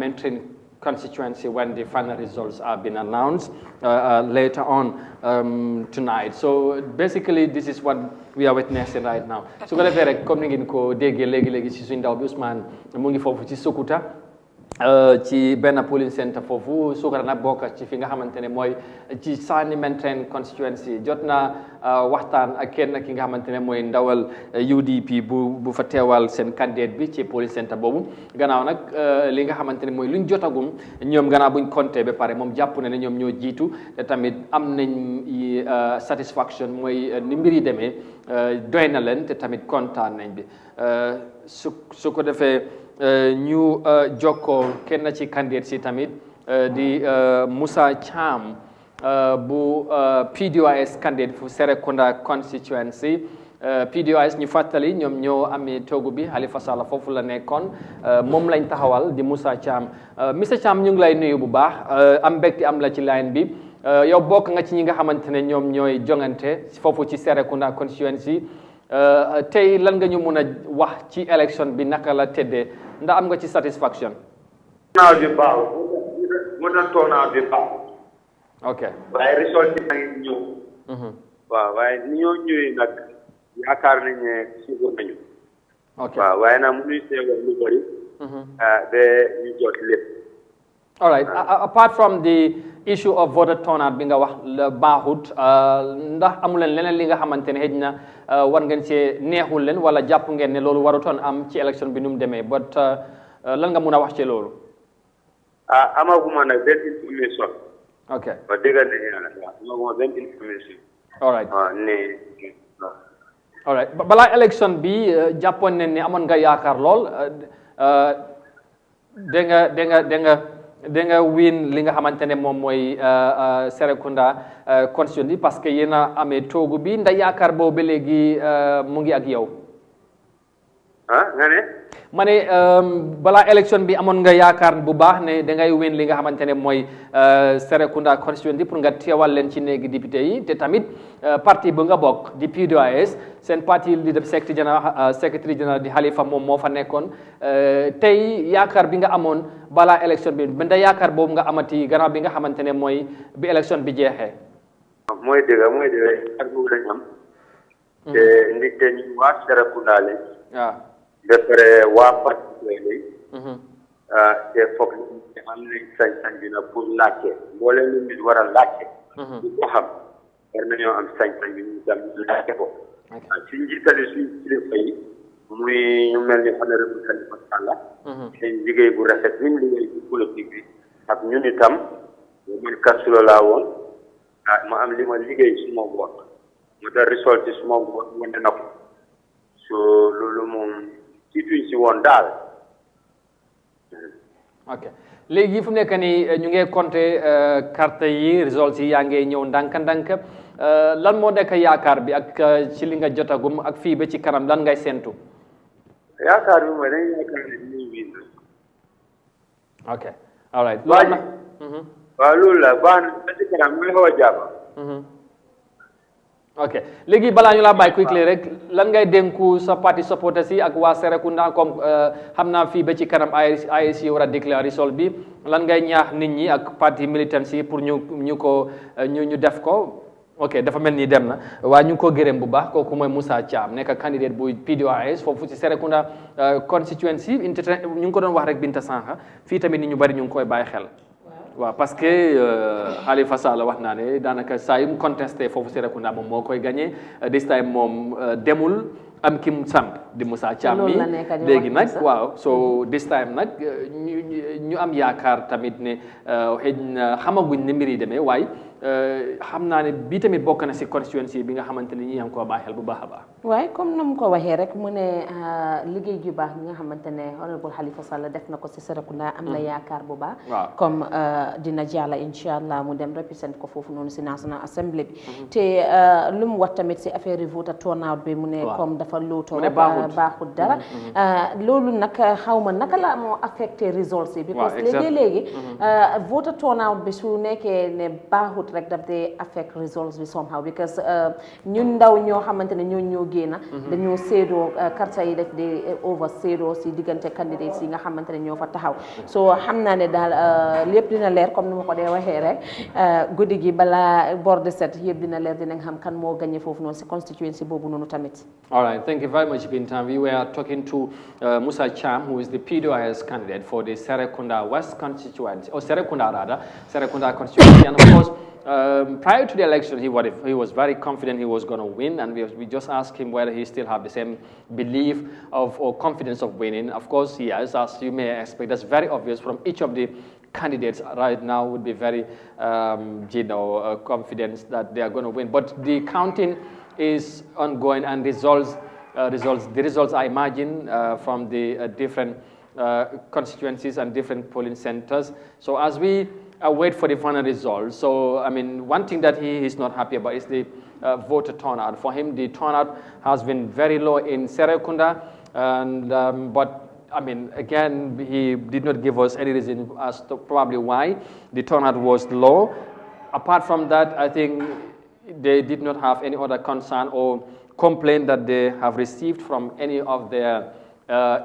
constituency when the final results have been announced later on tonight. So basically, this is what we are witnessing right now. So ko defee rek comme ni ngeen ko déggee léegi ci suñu ndaw bi Ousmane mu ngi foofu ci Sokuta ci benn polling center foofu Sokuta nag bokk ci fi nga xamante ne mooy ci Sani constituency jot na waxtaan ak kenn ki nga xamante ne mooy ndawal UDP bu fa teewal seen candidate bi ci polling center boobu gannaaw nag li nga xamante ne mooy luñ jotagum ñoom gannaaw buñ compté ba pare moom jàpp na ne ñoom ñoo jiitu te tamit am nañ satisfaction mooy ni mbir yi demee doy na leen te tamit kontaan nañ bi su ko defee ñu jokkoo kenn ci candidate si tamit di Musa Cham bu PDOIS candidate fu Serekunda constituency PDOIS ñu fàttali ñoom ñoo amee toogu bi Halifa Sallah foofu la nekkoon moom lañ taxawal di Musa Cham Mr Cham ñu ngi lay nuyu bu baax am mbégte am la ci line bi yow bokk nga ci ñi nga xamante ne ñoom ñooy jongante foofu ci Serekunda constituency tey lan nga ñu mën a wax ci élection bi naka la tëddee ndax am nga ci satisfaction. turnout bi baax mu doon turnout bi baax. ok waaye résultat yi ngi ñëw. waaw waaye ni ñoo ñëwee nag yaakaar nañ ne suivre nañu. ok waaw waaye nag mënuñ see wax lu bëri. ba ñu jot lépp. all right apart from the issue of voter turnout bi nga wax la baaxut ndax amu leen leneen li nga xamante ne xëj na war ngeen see neexul leen wala jàpp ngeen ne loolu warutoon am ci élection bi nu mu demee but lan nga mun a wax ci loolu. amaguma nag benn information. ok ba dëgg la yàlla amaguma benn information. all right waaw all right balaa élection bi jàppoon nañ ne amoon nga yaakaar lool da nga win li nga xamante ne moom mooy Serekunda constitution bi parce que yéen a amee toogu bi ndax yaakaar boobu ba léegi mu ngi ak yow. nga ne. ma ne balaa élection bi amoon nga yaakaar bu baax ne da ngay win li nga xamante ne mooy Serekunda constitution bi pour nga teewal leen ci néegi député yi te tamit parti bu nga bokk di PDOIS seen parti leader secretary général di Halifa moom moo fa nekkoon tey yaakaar bi nga amoon balaa élection bi ndax yaakaar boobu nga amati gannaaw bi nga xamante ne mooy bi élection bi jeexee. mooy dëgg yaakaar boobu lañ am. te nit te ñu waa Serekunda lañ. waaw. ba pare waa parti lañ. te foog am nañ sañ-sañ bi nag pour laajte mbooleem lu nit war a laajte. du ko xam war nañoo am sañ-sañ bi ñu dem laajte ko. suñ jiitale suñ kilifa yi muy ñu mel ni honorable Halifa Sallah seen liggéey bu rafet bi ñu liggéey ci politique bi ak ñun itam man kasula laa woon ma am li ma liggéey suma boot mu da résultat suma boot wane na ko so loolu moom jiituñ si woon daal. ok léegi fu mu nekk nii ñu ngi compter carte yi résultats yi yaa ngi ñëw ndànk-ndànk lan moo nekk yaakaar bi ak ci li nga jotagum ak fii ba ci kanam lan ngay séntu. yaakaar bi mooy dañuy yaakaar ne dinañ win. ok all right. waaw loolu la baax na ba ci kanam mooy xaw a jàpp. ok léegi balaa ñu laa bàyyi quickly rek lan ngay dénku sa parti supporters yi ak waa Serekunda comme xam naa fii ba ci kanam IEC war a déclarer result bi lan ngay ñaax nit ñi ak parti militants yi pour ñu def ko ok dafa mel ni dem na waaye ñu ngi ko gërëm bu baax kooku mooy Moussa Thiam nekk candidate bu PDOIS foofu ci Serekunda constituency ñu ngi ko doon wax rek Binta Sanka fii tamit nit ñu bari ñu ngi koy bàyyi xel waaw parce que Halifa Sallah wax naa ne daanaka saa yu mu contesté foofu Serekunda moom moo koy gagné this time moom demul am ki mu samp di Moussa Thiam mi léegi nag waaw so this time nag ñu am yaakaar tamit ne xëy na xamaguñ ne mbir yi demee waaye xam naa ne bii tamit bokk na si constituency bi nga xamante ne ñi am koo bàyyi xel bu baax a baax waaye comme na mu ko waxee rek mu ne liggéey ju baax bi nga xamante ne honorable Halifa Sallah def na ko si Serekunda am na yaakaar bu baax comme dina jàlla incha allah mu dem represent ko foofu noonu si National Assembly bi te lu mu wax tamit si affaire yi voter turnout bi mu ne comme dafa lootoo baaxut dara loolu nag xaw ma naka la moo affecté results yi because léegi voter turnout bi su nekkee ne baaxut rek daf dee affect results bi somehow because ñun ndaw ñoo xamante ne ñoo génna dañoo séedoo karta yi def di over séedoo si diggante candidates yi nga xamante ne ñoo fa taxaw so xam naa ne daal lépp dina leer comme ni ma ko dee waxee rek guddi gi balaa bord de set yëpp dina leer dinañ xam kan moo gagné foofu noonu si constituency boobu noonu tamit. All right, thank you very much, Binta. We were talking to Moussa Thiam, who is the PDOIS candidate for the Serekunda West constituency, or Serekunda rather, Serekunda constituency, and of course. Prior to the election, he was very confident he was going to win, and we just asked him whether he still have the same belief or confidence of winning. Of course, he has, as you may expect. That's very obvious from each of the candidates right now would be very, confident that they are going to win. But the counting is ongoing, and the results I imagine from the different constituencies and different polling centers. So as we wait for the final result. So, I mean, one thing that he is not happy about is the voter turnout. For him, the turnout has been very low in Serekunda, and but I mean, again, he did not give us any reason as to probably why the turnout was low. Apart from that, I think they did not have any other concern or complaint that they have received from any of their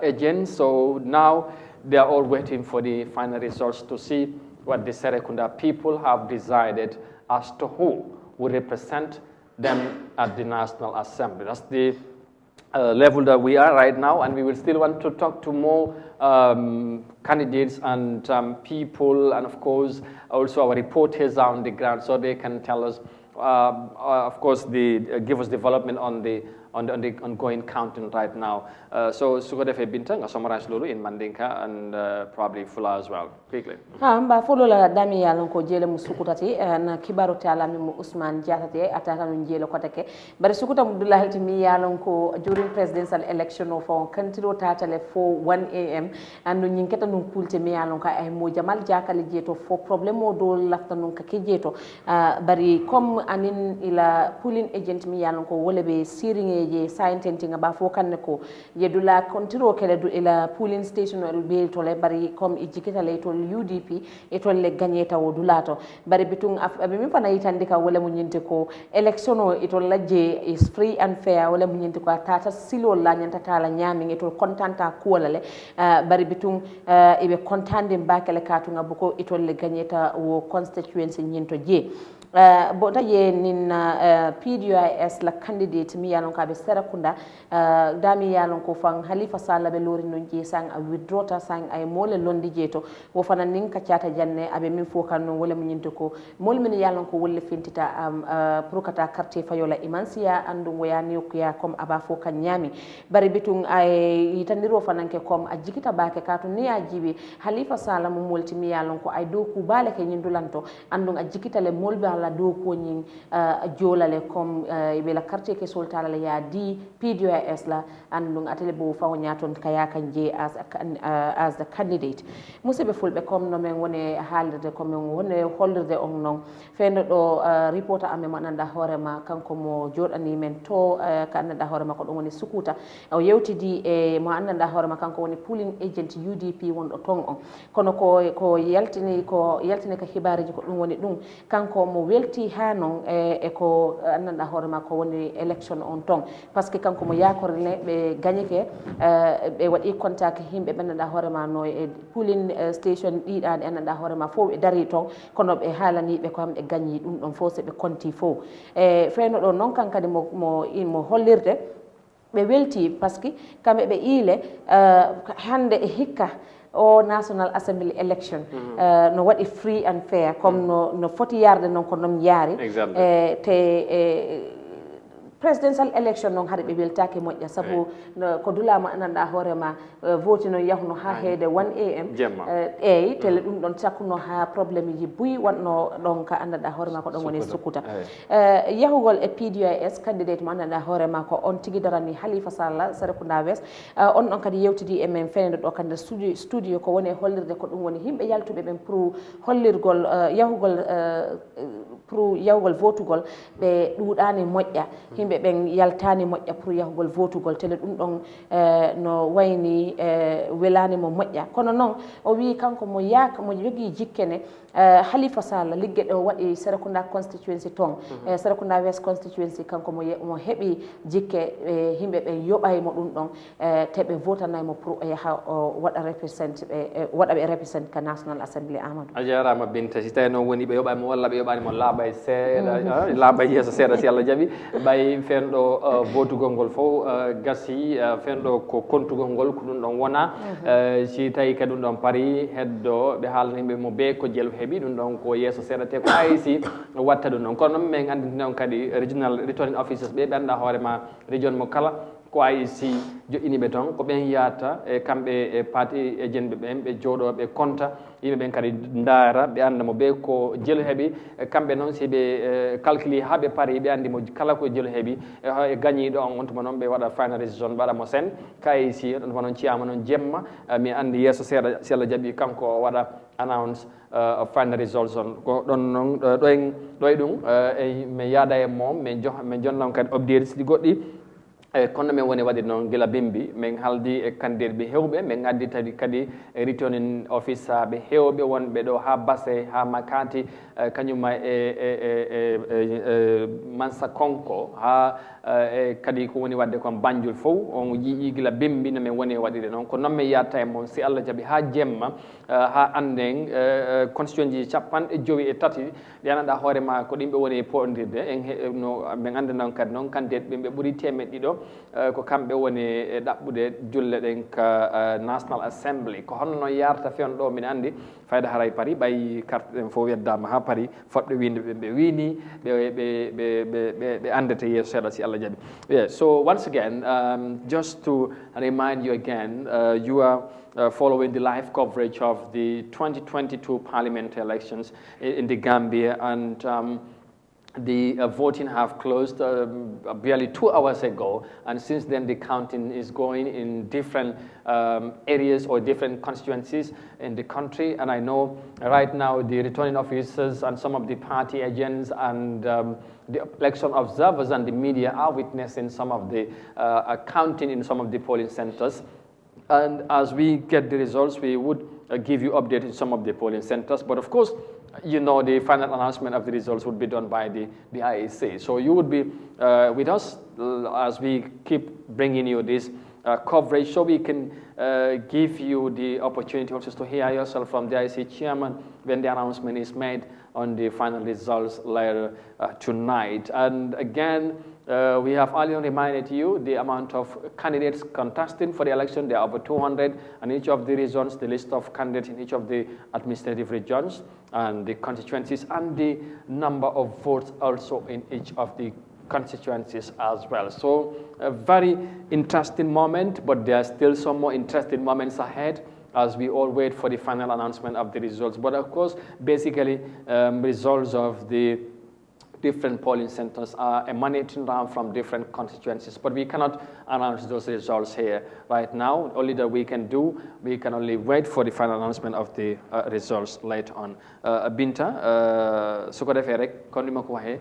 agents. So now they are all waiting for the final results to see what the Serekunda people have decided as to who will represent them at the National Assembly. That's the level that we are right now, and we will still want to talk to more candidates and people, and of course also our reporters on the ground, so they can tell us, of course, give us development on the ongoing counting right now. So suko defe Binta nga summarize lolu in Mandinka and probably Fula as well quickly. Mba folo la dami yalon ko jele mu sukutati na kibaru tala mi mu Usman Jatate atata no jele ko take bari sukuta Abdullah helti mi yalon ko during presidential election of kantiro tatale 1 am and nyin keta no kulte mi yalon ka ay mo jamal jakale jeto fo problème o do lafta non ka ke jeto bari comme anin ila pooling agent mi yalon ko wole be siringe je scientist nga ba fo kanne ko yedula kontiro kele du ila pooling station el be to le bari comme ijikita le to UDP e to le gagneta wo dulato bari bitung abe mi fana yitandika wala mu nyinte ko election o e to lajje is free and fair wala mu nyinte ko tata silo la nyanta tala nyami e to kontanta ko wala le bari bitung e be kontande mbakele katunga buko e to le gagneta wo constituency nyinto je bota ye nin PDOIS la candidate mi yalon ka be Serekunda dami yalon ko fang Halifa Sallah be lori non je sang a withdraw ta sang ay mole londi jeto wo fana nin ka ciata janne abe min fo kan non wala min yinte ko mol min yalon ko wolle fintita prokata carte fayola imansiya andum wayani ko ya comme aba fo kan nyami bari bitung ay yitandiro fananke comme a jikita baake katu ni ya jibi Halifa Sallah mo molti mi yalon ko ay do ku bale ke nyindulanto andum a jikita le molbe la do ko nyin jolale comme be la carte ke soltala la ya di PDOIS la andum atele bo fa nyaton kaya kanje as the candidate musibe fulbe comme no men woni haalde comme woni hollirde on non fendo do reporter ame mananda horema kanko mo jodani men to kananda horema ko don woni sukuta o yewtidi e mo andanda horema kanko woni pooling agent UDP wondo ton on kono ko yaltini ka hibareji ko dum woni dum kanko mo welti hanon ko ananda horema ko woni election on ton parce que kanko mo yakorne be gagnike be wadi contact himbe benanda horema no e polling station didan ananda horema fo be dari ton kono be halani be ko ambe gagni dum don fo se be konti fo feno do non kankadi mo hollirde be welti parce que kambe be ile hande e hikka o National Assembly election no waɗi free and fair comme no foti yarde noon ko noon yaari te presidential election noon haade ɓe weltaki moƴƴa sabu ko dulama ananda hoorema vote noon yahno ha heede 1 am eyyi tele ɗum ɗon sakkuno ha probléme ji buyi wanno ɗon ka andanɗa hoorema ko ɗon woni sukkuta yahugol e PDOIS candidate mo andanɗa hoorema ko on tigui darani Halifa Sallah Sarakunda West on ɗon kadi yewtidi e men fenede ɗo kande studio ko woni hollirde ko ɗum woni yimɓe yaltuɓe ɓen pour hollirgol yahugol votugol ɓe ɗuuɗani moƴƴa yimɓe ɓen yaltani moƴƴa pour yahugol votugol tele ɗum ɗon no wayni welani mo moƴƴa kono noon o wi kanko mo jogui jikkene Halifa Sallah ligge ɗo waɗi Sarakunda constituency ton Sarakunda West constituency kanko mo heɓi jikke yimɓe ɓe yoɓaymo ɗum ɗon teɓe votanaymo pour o yaha o waɗa ɓe represent ka National Assembly Amadou a jarama Binta si tawi noon woni ɓe yoɓaymo walla ɓe yoɓanimo laaɓay seeɗa laaɓay yeeso seeɗa si Allah jaaɓi ɓay fenɗo votugol ngol fof gasi fenɗo ko kontugol ngol ko ɗum ɗon wona si tawi kadi ɗum ɗon paari heddo ɓe haalno yimɓe mo be ko jelu heeɓi ɗum ɗon ko yeeso seeɗa te ko AIC watta ɗum ɗon kono noon min anditi noon kadi regional returning officers ɓe ɓenɗa hoorema région mo kala ko AIC joƴƴiniɓe toon ko ɓen yahata e kamɓe e parti e jenɓe ɓen ɓe jooɗo ɓe compta yimɓe ɓen kadi ndaara ɓe anda mo ɓe ko jelu heeɓi kamɓe noon si ɓe calculi ha ɓe paari ɓe andi mo kala ko jelu heeɓi e gañiɗo on on tuma noon ɓe waɗa final décision ɓaɗamo sen ka AIC on tuma noon ciyama noon jemma mi andi yeeso seeɗa si Allah jaaɓi kanko o waɗa announce final results on ko ɗon noon ɗoye ɗum mi yaada e moom min jonnon kadi update siɗi goɗɗi kono min woni waɗi noon gila bimbi min haldi e candidate ɓe hewɓe min addi tadi kadi returning officer ɓe hewɓe wonɓe ɗo ha Basse ha Makati kañuma e Mansa Konko ha kadi ko woni wadde kon Banjul fof on yii gila bimbi no min woni waɗide noon ko noon min yatta e moon si Allah jaaɓi ha jemma ha anden constituency 53 ɗi andanɗa hoorema ko ɗimɓe woni poɗodirde no min anda noon kadi noon candidate ɓe ɓuuri temeɗɗe ɗiɗo ko kamɓe woni e ɗaɓɓude julle ɗen ka National Assembly ko honno noon yarata fewn ɗo min andi fayda haray paari ɓay carte ɗen fof weddama ha paari fotɓe winde ɓe wini ɓe andete yeeso seeɗa si Allah jaaɓi. Yeah, so once again just to remind you again you are following the live coverage of the 2022 parliamentary elections in the Gambia, and the voting have closed barely 2 hours ago, and since then the counting is going in different areas or different constituencies in the country. And I know right now the returning officers and some of the party agents and the election observers and the media are witnessing some of the counting in some of the polling centers. And as we get the results, we would give you updates in some of the polling centers. But of course, you know, the final announcement of the results would be done by the IEC. So you would be with us as we keep bringing you this coverage, so we can give you the opportunity also to hear yourself from the IEC chairman when the announcement is made on the final results later tonight. And again, we have earlier reminded you the amount of candidates contesting for the election. There are over 200 in each of the regions, the list of candidates in each of the administrative regions and the constituencies, and the number of votes also in each of the constituencies as well. So a very interesting moment, but there are still some more interesting moments ahead as we all wait for the final announcement of the results. But of course, basically, results of the different polling centers are emanating down from different constituencies, but we cannot announce those results here right now. Only that we can do, we can only wait for the final announcement of the results later on. Binta, su ko defee rek kon ni ma ko waxee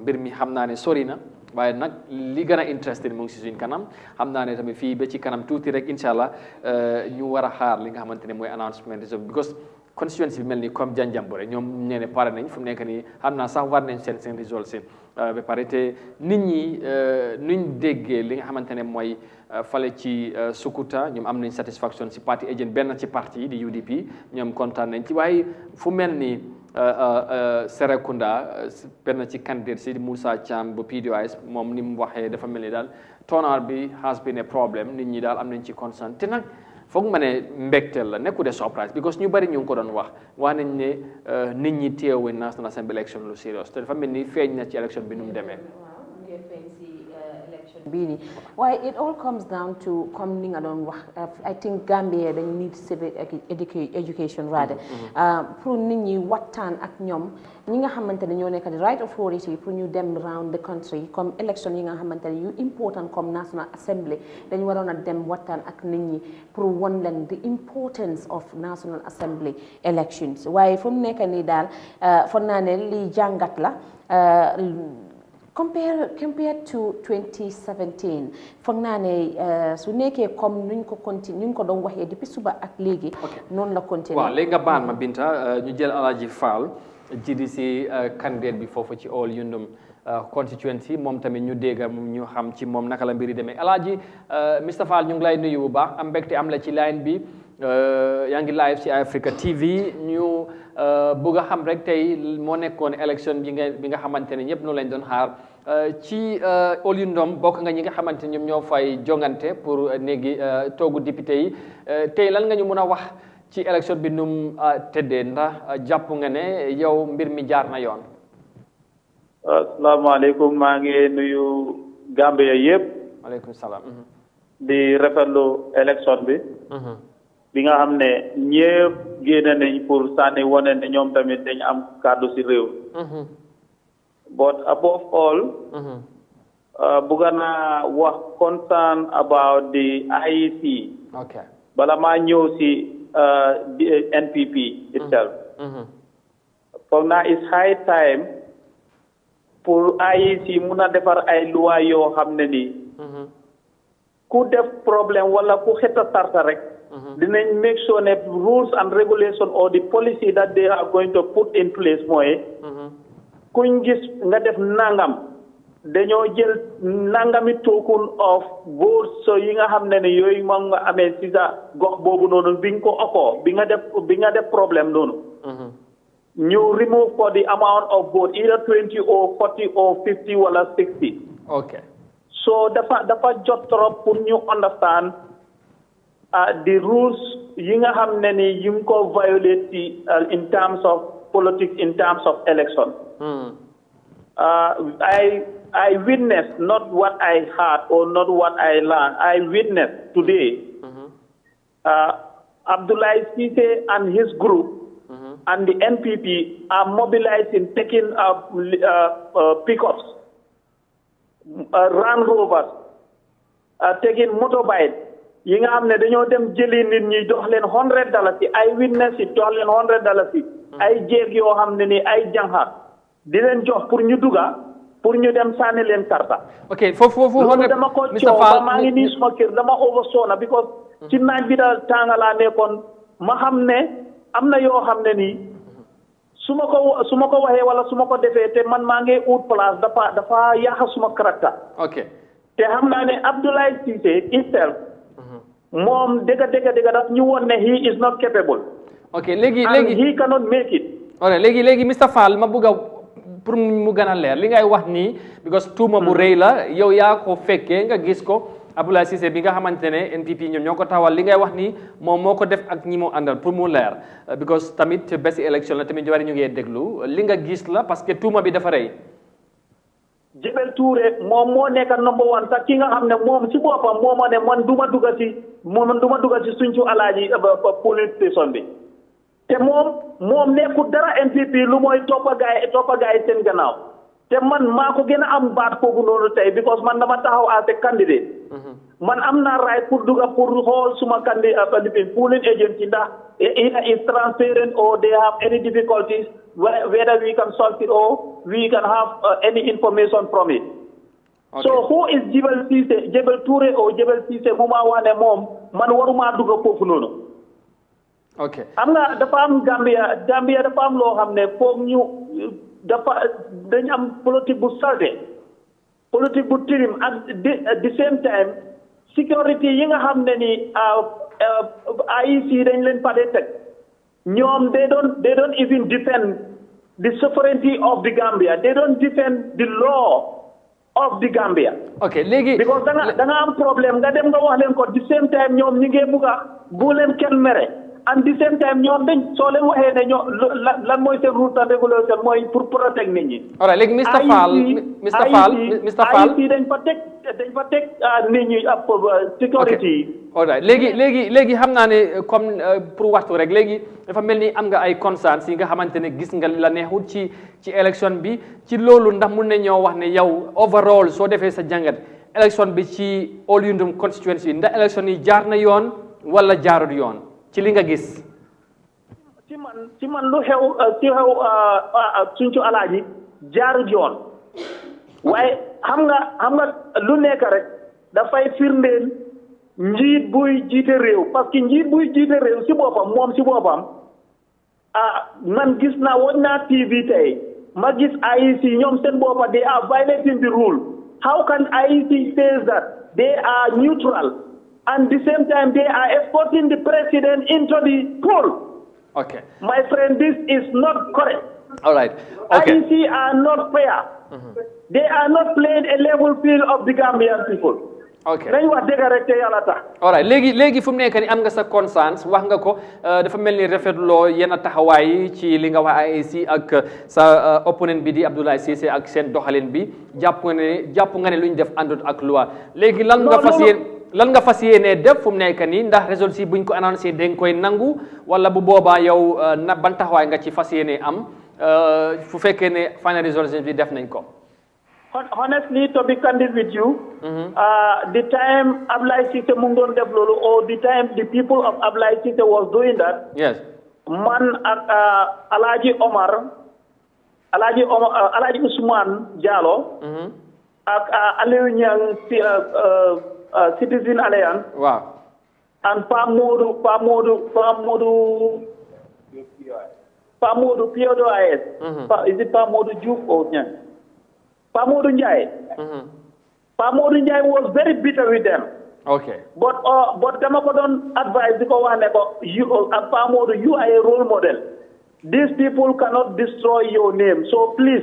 mbir mi xam naa ne sori na waaye nag li gën a interesting mu ngi si suñ kanam xam naa ne tamit fii ba ci kanam tuuti rek incha allah ñu war a xaar li nga xamante ne mooy announcement because constituency bi mel ni comme Janjanbureh ñoom ñee ne pare nañ fu mu nekk nii xam naa sax war nañ seen résolve seen ba pare te nit ñi nuñ déggee li nga xamante ne mooy fale ci Sukuta ñoom am nañ satisfaction si parti agent benn ci parti di UDP ñoom kontaan nañ ci waaye fu mel ni Serekunda benn ci candidate si Moussa Thiam bu PDOIS moom ni mu waxee dafa mel ni daal turnout bi has been a problem nit ñi daal am nañ ci concern te nag foog ma ne mbégteel la nekku de surprise because ñu bari ñu ngi ko doon wax nañ ne nit ñi teewu National Assembly election lu serious te dafa mel ni feeñ na ci election bi nu mu demee. Why it all comes down to coming along. I think Gambia they need civic education rather. Pour nit ñi waxtaan ak ñoom ñi nga xamante ne ñoo nekk the right authority pour ñu dem around the country comme election yi nga xamante ne yu important comme National Assembly dañu waroon a dem waxtaan ak nit ñi pour won leen the importance of National Assembly elections waaye fu mu nekk nii daal foog naa ne lii jàngat la. Compared to 2017 foog naa ne su nekkee comme nuñ ko doon waxee depuis suba ak léegi. noonu la continuer. waaw léegi nga baal ma Binta ñu jël Alhaji Fall GDC candidate bi foofu ci All Yundum constituency moom tamit ñu dégg ñu xam ci moom naka la mbiri demee Alhaji Mr Fall ñu ngi lay nuyu bu baax am mbégte am la ci line bi yaa ngi live ci Africa TV ñu bëgg a xam rek tey moo nekkoon élection bi nga xamante ne ñëpp noonu lañ doon xaar ci All Yundum bokk nga ñi nga xamante ne ñoom ñoo fay jongante pour néegi toogu député yi tey lan nga ñu mën a wax ci élection bi num tëddee ndax jàpp nga ne yow mbir mi jaar na yoon. asalaamaaleykum maa ngi nuyu Gambia yëpp. maaleykum salaam. di rafetlu élection bi. bi nga xam ne ñëpp génne nañ pour sànni wane ne ñoom tamit dañ am kàddu ci réew. but above all. bëgg naa wax concern about the IEC. okay. bala maa ñëw ci NPP itself. foog naa it's high time pour IEC mun a defar ay loi yoo xam ne nii. ku def problème wala ku xeta tarta rek. dinañ make sure ne rules and regulation or the policy that they are going to put in place mooy. kuñ gis nga def nangam dañoo jël nangami token of votes so yi nga xam ne ne yooyu moom nga amee ci sa gox boobu noonu bi nga ko okoo bi nga def problème noonu. ñu remove for the amount of vote either 20 or 40 or 50 wala 60. okay. so dafa jot trop pour ñu understand the rules yi nga xam ne ni yu ngi ko violate ci in terms of politics in terms of election. I witnessed not what I heard or not what I learned. I witnessed today Abdoulaye Cissé and his group and the NPP are mobilizing, taking pickups, Land Rovers, taking motorbikes. yi nga xam ne dañoo dem jëli nit ñi jox leen $100 ay witness yi jox leen $100 ay jéeg yoo xam ne ni ay jànxar di leen jox pour ñu duga pour ñu dem sànni leen karta. ok foofu dama ko coow ba maa ngi nii suma kër dama oversona because ci naaj bi daal tàngalaa nekkoon ma xam ne am na yoo xam ne nii su ma ko waxee wala su ma ko defee te man maa ngi ut place dafa yàq suma caractère. ok te xam naa ne Abdoulaye Cissé itself moom dëgg daf ñu woon ne he is not capable. ok léegi and he cannot make it. ok léegi Mr Fall ma bëgg a pour mu gën a leer li ngay wax nii because tuuma bu rëy la yow yaa ko fekkee nga gis ko Abdoulaye Cissé bi nga xamante ne NPP ñoom ñoo ko taxawal li ngay wax nii moom moo ko def ak ñi moo àndal pour mu leer because tamit bési élection la tamit ñu bari ñu ngi déglu li nga gis la parce que tuuma bi dafa rëy. Jebel Touré moom moo nekk number one sax ki nga xam ne moom ci boppam moo ma ne man du ma dugga ci suñcu alaaji police station bi te moom nekkul dara NPP lu mooy toppa gaay seen gannaaw te man maa ko gën a am baat foofu noonu tey because man dama taxaw as a candidate man am naa right pour dugga pour xool suma candidate polling agency ndax either is transparent or they have any difficulties whether we can solve it or we can have any information from it. Okay. So who is Jebel Touré or Jebel Cissé mu maa wax ne moom man waruma dugga foofu noonu ok xam nga dafa am Gambia dafa am loo xam ne foog ñu dañ am politique bu salte politique bu tilim ak the same time security yi nga xam ne ni IEC dañ leen fa teg ñoom they don't even defend the sovereignty of the Gambia they don't defend the law of the Gambia. ok léegi because da nga am problème nga dem nga wax leen ko the same time ñoom ñi ngi bu leen kenn mere and the same time ñoom dañ soo leen waxee ne ñoo lan mooy seen rules and regulation mooy pour protéger nit ñi. alright léegi Mr Fall dañ fa teg nit ñi ab sécurité. alright léegi xam naa ne comme pour waxtu rek léegi dafa mel ni am nga ay concerns yi nga xamante ne gis nga la neexul ci élection bi ci loolu ndax mun ne ñoo wax ne yow overall soo defee sa jàngat élection bi ci All Yundum constituency ndax élection yi jaar na yoon wala jaarut yoon ci li nga gis. ci man lu xew suñ ci alaaji jaarut yoon waaye xam nga lu nekk rek dafay firndeel njiit buy jiite réew parce que njiit buy jiite réew si boppam moom si boppam man gis naa woon naa TV tey ma gis IEC ñoom seen boppa they are violating the rule how can IEC says that they are neutral and the same time they are escorting the president into the poll. Okay. My friend, this is not correct. All right. Okay. IEC are not fair. They are not playing a level field of the Gambian people. ok nañ wax dëgg rek te yàlla tax. all right léegi fu mu nekk ni am nga sa concerns wax nga ko dafa mel ni rafetloo yenn taxawaay ci li nga wax IEC ak sa opponent bi di Abdoulaye Cissé ak seen doxalin bi jàpp nga ne lu ñu def àndut ak loi léegi lan nga fas yéene def fu mu nekk nii ndax résultat yi buñ ko annoncé dañ koy nangu wala bu boobaa yow ban taxawaay nga ci fas yéene am fu fekkee ne final resolution bi def nañ ko. Honestly, to be candid with you, the time Abdoulaye Cissé mu ngi doon def loolu or the time the people of Abdoulaye Cissé was doing that. Yes. Man ak Alhaji Ousmane Diallo. ak Aliou Niang Citizen Alliance. Wow. And Pa Modou PODOIS. Is it Pa Modou Diouf or Niang? Pa Modou Ndiaye. Pa Modou Ndiaye was very bitter with them. Okay. But dama ko doon advise di ko wax ne ko Pa Modou, you are a role model. These people cannot destroy your name. So please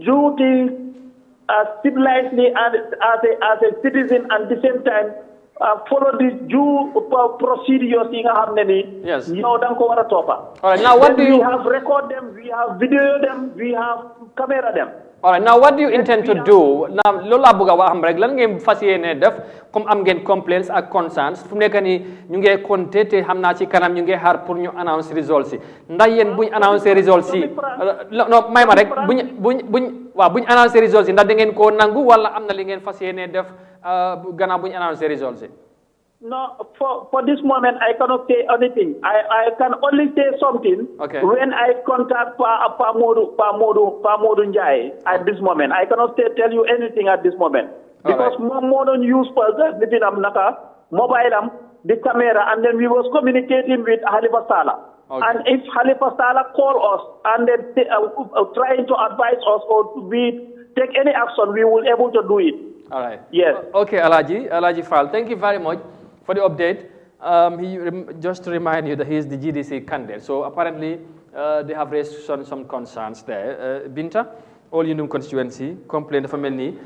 do things civilizedly as a citizen and at the same time follow the due procedures yi nga xam ne ni. Yes. Yow da nga ko war a toppa. All right. Now what do you? We have record them, we have video them, we have camera them. All right, now what do you intend to do? Now, loolu laa bëgg a wax am rek lan ngeen fas yéene def comme am ngeen complaints ak concerns fu mu nekk nii ñu ngi compté te xam naa ci kanam ñu ngi xaar pour ñu announce results yi ndax yéen buñ annoncé results yi non may ma rek buñ annoncé results yi ndax da ngeen koo nangu wala am na li ngeen fas yéene def gannaaw buñ annoncé results yi. No, for this moment, I cannot say anything. I can only say something when I contact Pa Modou Ndiaye at this moment. I cannot tell you anything at this moment. Because more than use mobile, the camera, and then we was communicating with Halifa Sallah. Okay. And if Halifa Sallah call us and then trying to advise us or we take any action, we will able to do it. All right. Yes. Okay, Alhaji Fall, thank you very much for the update. Just to remind you that he is the GDC candidate. So apparently they have raised some concerns there. Binta, All Yundum constituency complain dafa mel ni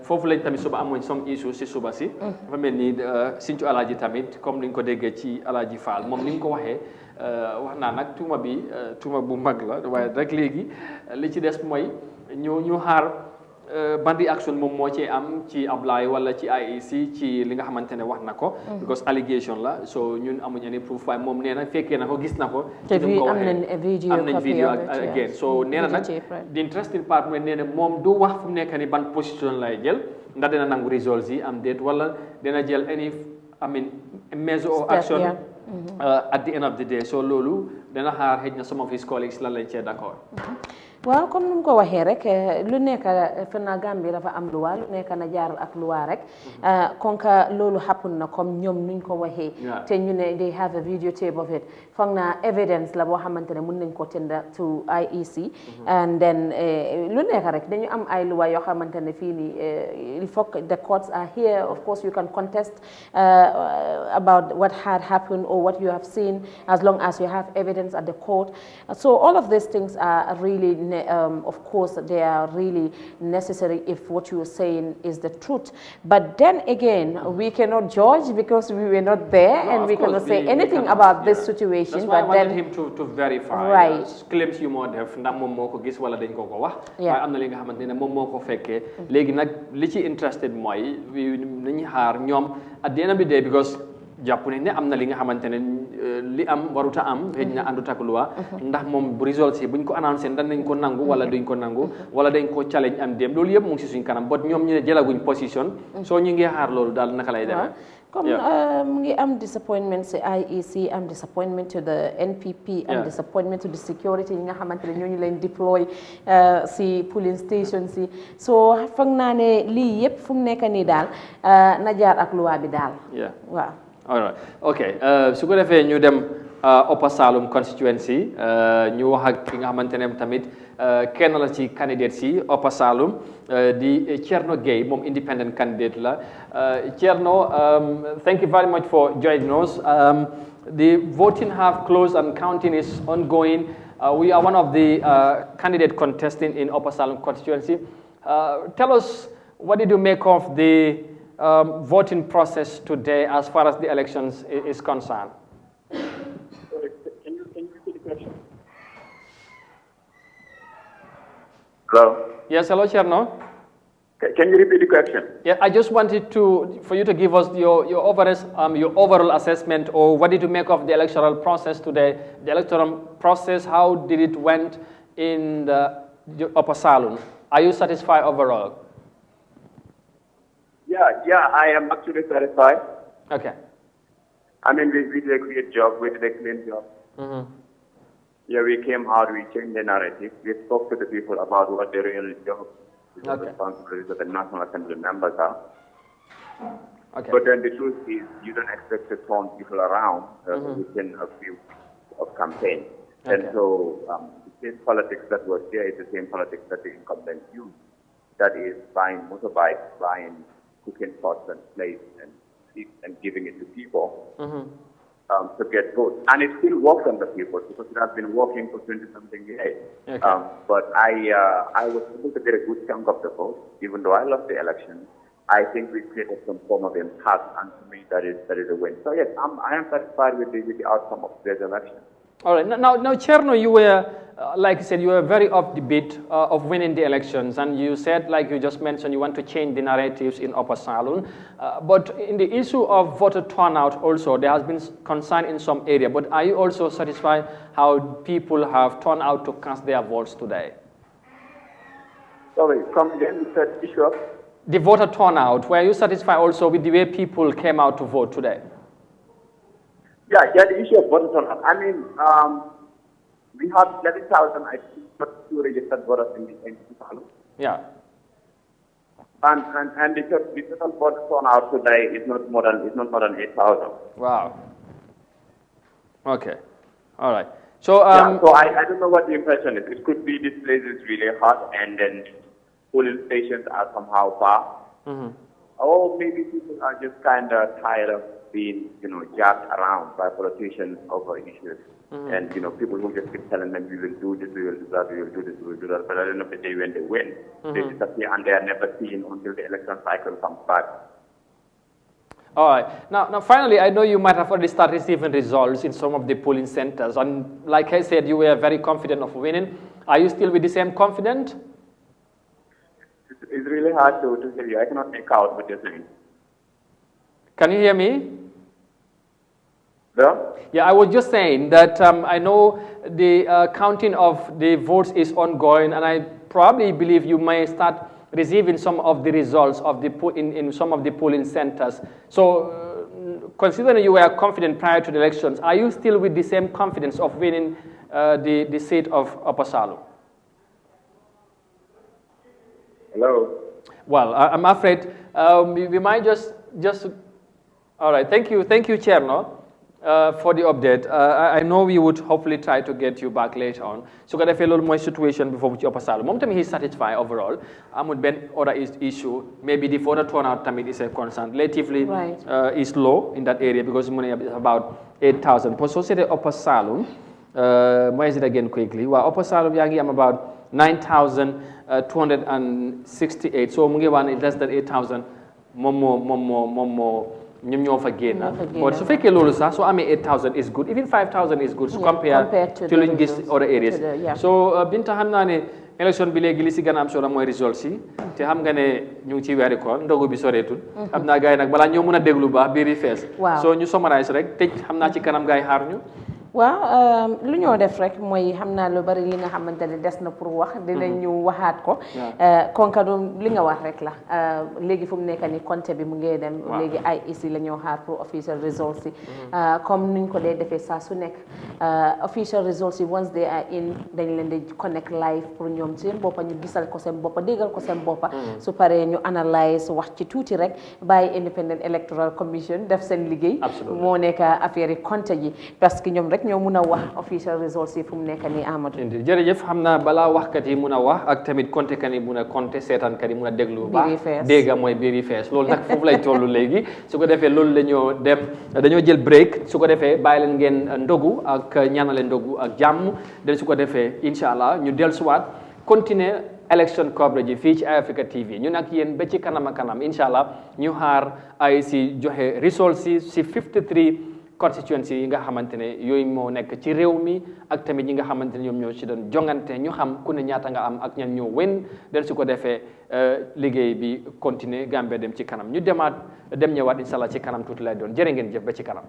foofu lañ tamit suba amoon some issues si suba si. dafa mel ni Sinthiou Alhaji tamit comme ni nga ko déggee ci Alhaji Fall moom ni nga ko waxee wax naa nag tuuma bi tuuma bu mag la waaye rek léegi li ci des mooy ñu xaar. ban réaction moom moo ci am ci Ablaye wala ci IEC ci li nga xamante ne wax na ko. because allegation la so ñun amuñ any proof waaye moom nee na fekkee na ko gis na ko. te am nañ video again so nee na nag the interesting part mooy nee na moom du wax fu mu nekk ni ban position lay jël ndax dina nangu results yi am déet wala dina jël any measure or action at the end of the day so loolu dina xaar xëj na some of his colleagues lan lañ cee d'accord. waaw comme ni mu ko waxee rek lu nekk fa na Gambie dafa am luwa lu nekk na jaar ak luwa rek konka loolu happen na comme ñoom nuñ ko waxee te ñu ne they have a videotape of it foog na evidence la boo xamante ne mën nañ ko tenda to IEC and then lu nekk rek dañu am ay luwa yoo xamante ne fii nii il faut que the courts are here of course you can contest about what had happened or what you have seen as long as you have evidence at the court so all of these things are really of course, they are really necessary if what you are saying is the truth. But then again, we cannot judge because we were not there and we cannot say anything about this situation. That's why I wanted him to verify. Right. Claims you more def ndax mom moko gis wala dañ ko ko wax. Way amna li nga xamantene mom moko fekke. Légui nak li ci interested moy nañ xaar ñom at the end of the day because jàpp ne am na li nga xamante ne li am waruta am xëy na àndut ak loi ndax moom bu results yi buñ ko annoncé dan nañ ko nangu wala duñ ko nangu wala dañ ko challenge am dem loolu yëpp mu ngi si suñ kanam bot ñoom ñu ne jëlaguñ position soo ñu ngi xaar loolu daal naka lay demee comme mu ngi am disappointment si IEC am disappointment to the NPP am disappointment to the security yi nga xamante ne ñooñu leen deploy si polling station si so foog naa ne lii yëpp fu mu nekk nii daal na jaar ak loi bi daal waaw all right okay su ko defee ñu dem Upper Salum constituency ñu wax ak ki nga xamante ne tamit kenn la ci candidate si Upper Salum di Cherno Gueye moom independent candidate la Cherno thank you very much for joining us the voting have closed and counting is ongoing we are one of the candidate contesting in Upper Salum constituency tell us what did you make of the voting process today as far as the elections is concerned? Sorry, can you repeat the question? Hello? Yes, hello, Cherno. Can you repeat the question? Yeah, I just wanted for you to give us your overall assessment or what did you make of the electoral process today? The electoral process, how did it went in the Upper Salum? Are you satisfied overall? Yeah, I am actually satisfied. Okay. I mean, we did a great job. We did a clean job. Yeah, we came out, we changed the narrative. We spoke to the people about what the real job the responsibilities of the National Assembly members are. Okay. But then the truth is, you don't expect to turn people around within a few of campaign. Okay. And so the same politics that was there is the same politics that the incumbents use. That is buying motorbikes, buying cooking pots and plates and giving it to people to get votes. And it still works on the people because it has been working for 20-something years. Okay. But I was able to get a good chunk of the vote, even though I lost the election. I think we created some form of impact, and to me that is a win. So yes, I am satisfied with the outcome of today's election. All right. Now, Cherno, you were, like I said, you were very off the beat of winning the elections, and you said, like you just mentioned, you want to change the narratives in Upper Salum. But in the issue of voter turnout also, there has been concern in some area. But are you also satisfied how people have turned out to cast their votes today? Sorry, come again with that issue of? The voter turnout, were you satisfied also with the way people came out to vote today? Yeah, the issue of voter turnout. I mean, we have 11,000, I think, registered voters in Salum. Yeah. And the total voter turnout today is not more than 8,000. Wow. Okay. All right. So so I don't know what the impression is. It could be this place is really hot and then polling stations are somehow far. Or maybe people are just kind of tired of being, jacked around by politicians over issues. And, people who just keep telling them, we will do this, we will do that, we will do this, we will do that. But at the end of the day, when they win, they disappear and they are never seen until the election cycle comes back. All right. Now, finally, I know you might have already started receiving results in some of the polling centers. And like I said, you were very confident of winning. Are you still with the same confidence? It's really hard to hear you. I cannot make out what you're saying. Can you hear me? No? Yeah, I was just saying that I know the counting of the votes is ongoing, and I probably believe you may start receiving some of the results of the in some of the polling centers. So, considering you were confident prior to the elections, are you still with the same confidence of winning the seat of Upper Salum? Hello. Well, I'm afraid we might just. All right. Thank you, Cherno, for the update. I know we would hopefully try to get you back later on. So, got a little more situation before we upper salary. Mom, he's satisfied overall. I'm with Ben other issue. Maybe the further turnout tamid is a concern. Relatively is low in that area because money is about 8,000. So, say the upper salon. Where is it again quickly? Well, upper salon, I'm about 9,268. So, mungi one is less than 8,000. More. ñoo fa génn but su fekkee loolu sax soo amee 8,000 is good even 5,000 is good su compare to luñ gis other areas so Binta xam naa ne élection bi léegi li si gën a am solo mooy results yi te xam nga ne ñu ngi ci weeri koor ndogu bi soreetul xam naa gars yi nag balaa ñoo mën a déglu baax biir yi fees so ñu summarize rek tëj xam naa ci kanam gars yi xaar ñu waaw lu ñoo def rek mooy xam naa lu bari li nga xamante ne des na pour wax dinañ ñu waxaat ko konka du li nga wax rek la léegi fu mu nekk ni compte bi mu ngee dem léegi ay ici la ñoo xaar pour official results yi comme nuñ ko dee defee saa su nekk official results yi once they are in dañ leen di connect live pour ñoom seen boppa ñu gisal ko seen boppa déggal ko seen boppa su paree ñu analyse wax ci tuuti rek bàyyi independent electoral commission def seen liggéey moo nekk affaire yi compte ji parce que ñoom rek ñoo mun a wax official results yi fu mu nekk nii Amadou jërëjëf xam naa balaa waxkat yi mun a wax ak tamit compte kan yi mun a compte seetaankat yi mun a déglu bu baax dégga mooy biiri fees loolu nag foofu lay toll léegi su ko defee loolu dañoo jël break su ko defee bàyyi leen ngeen ndogu ak ñaanale ndogu ak jàmm den su ko defee incha allah ñu dellusiwaat continuer election coverage yi fii ci Eye Africa TV ñu nag yéen ba ci kanam a kanam incha allah ñu xaar ay si joxe results si 53 constituency yi nga xamante ne yooyu moo nekk ci réew mi ak tamit ñi nga xamante ne ñoom ñoo ci doon jongante ñu xam ku ne ñaata nga am ak ñan ñoo wen del su ko defee liggéey bi continuer Gambia dem ci kanam ñu dem ñëwaat incha allah ci kanam tuuti lay doon jërë ngeen jëf ba ci kanam.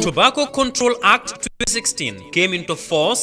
Tobacco Control Act 2016 came into force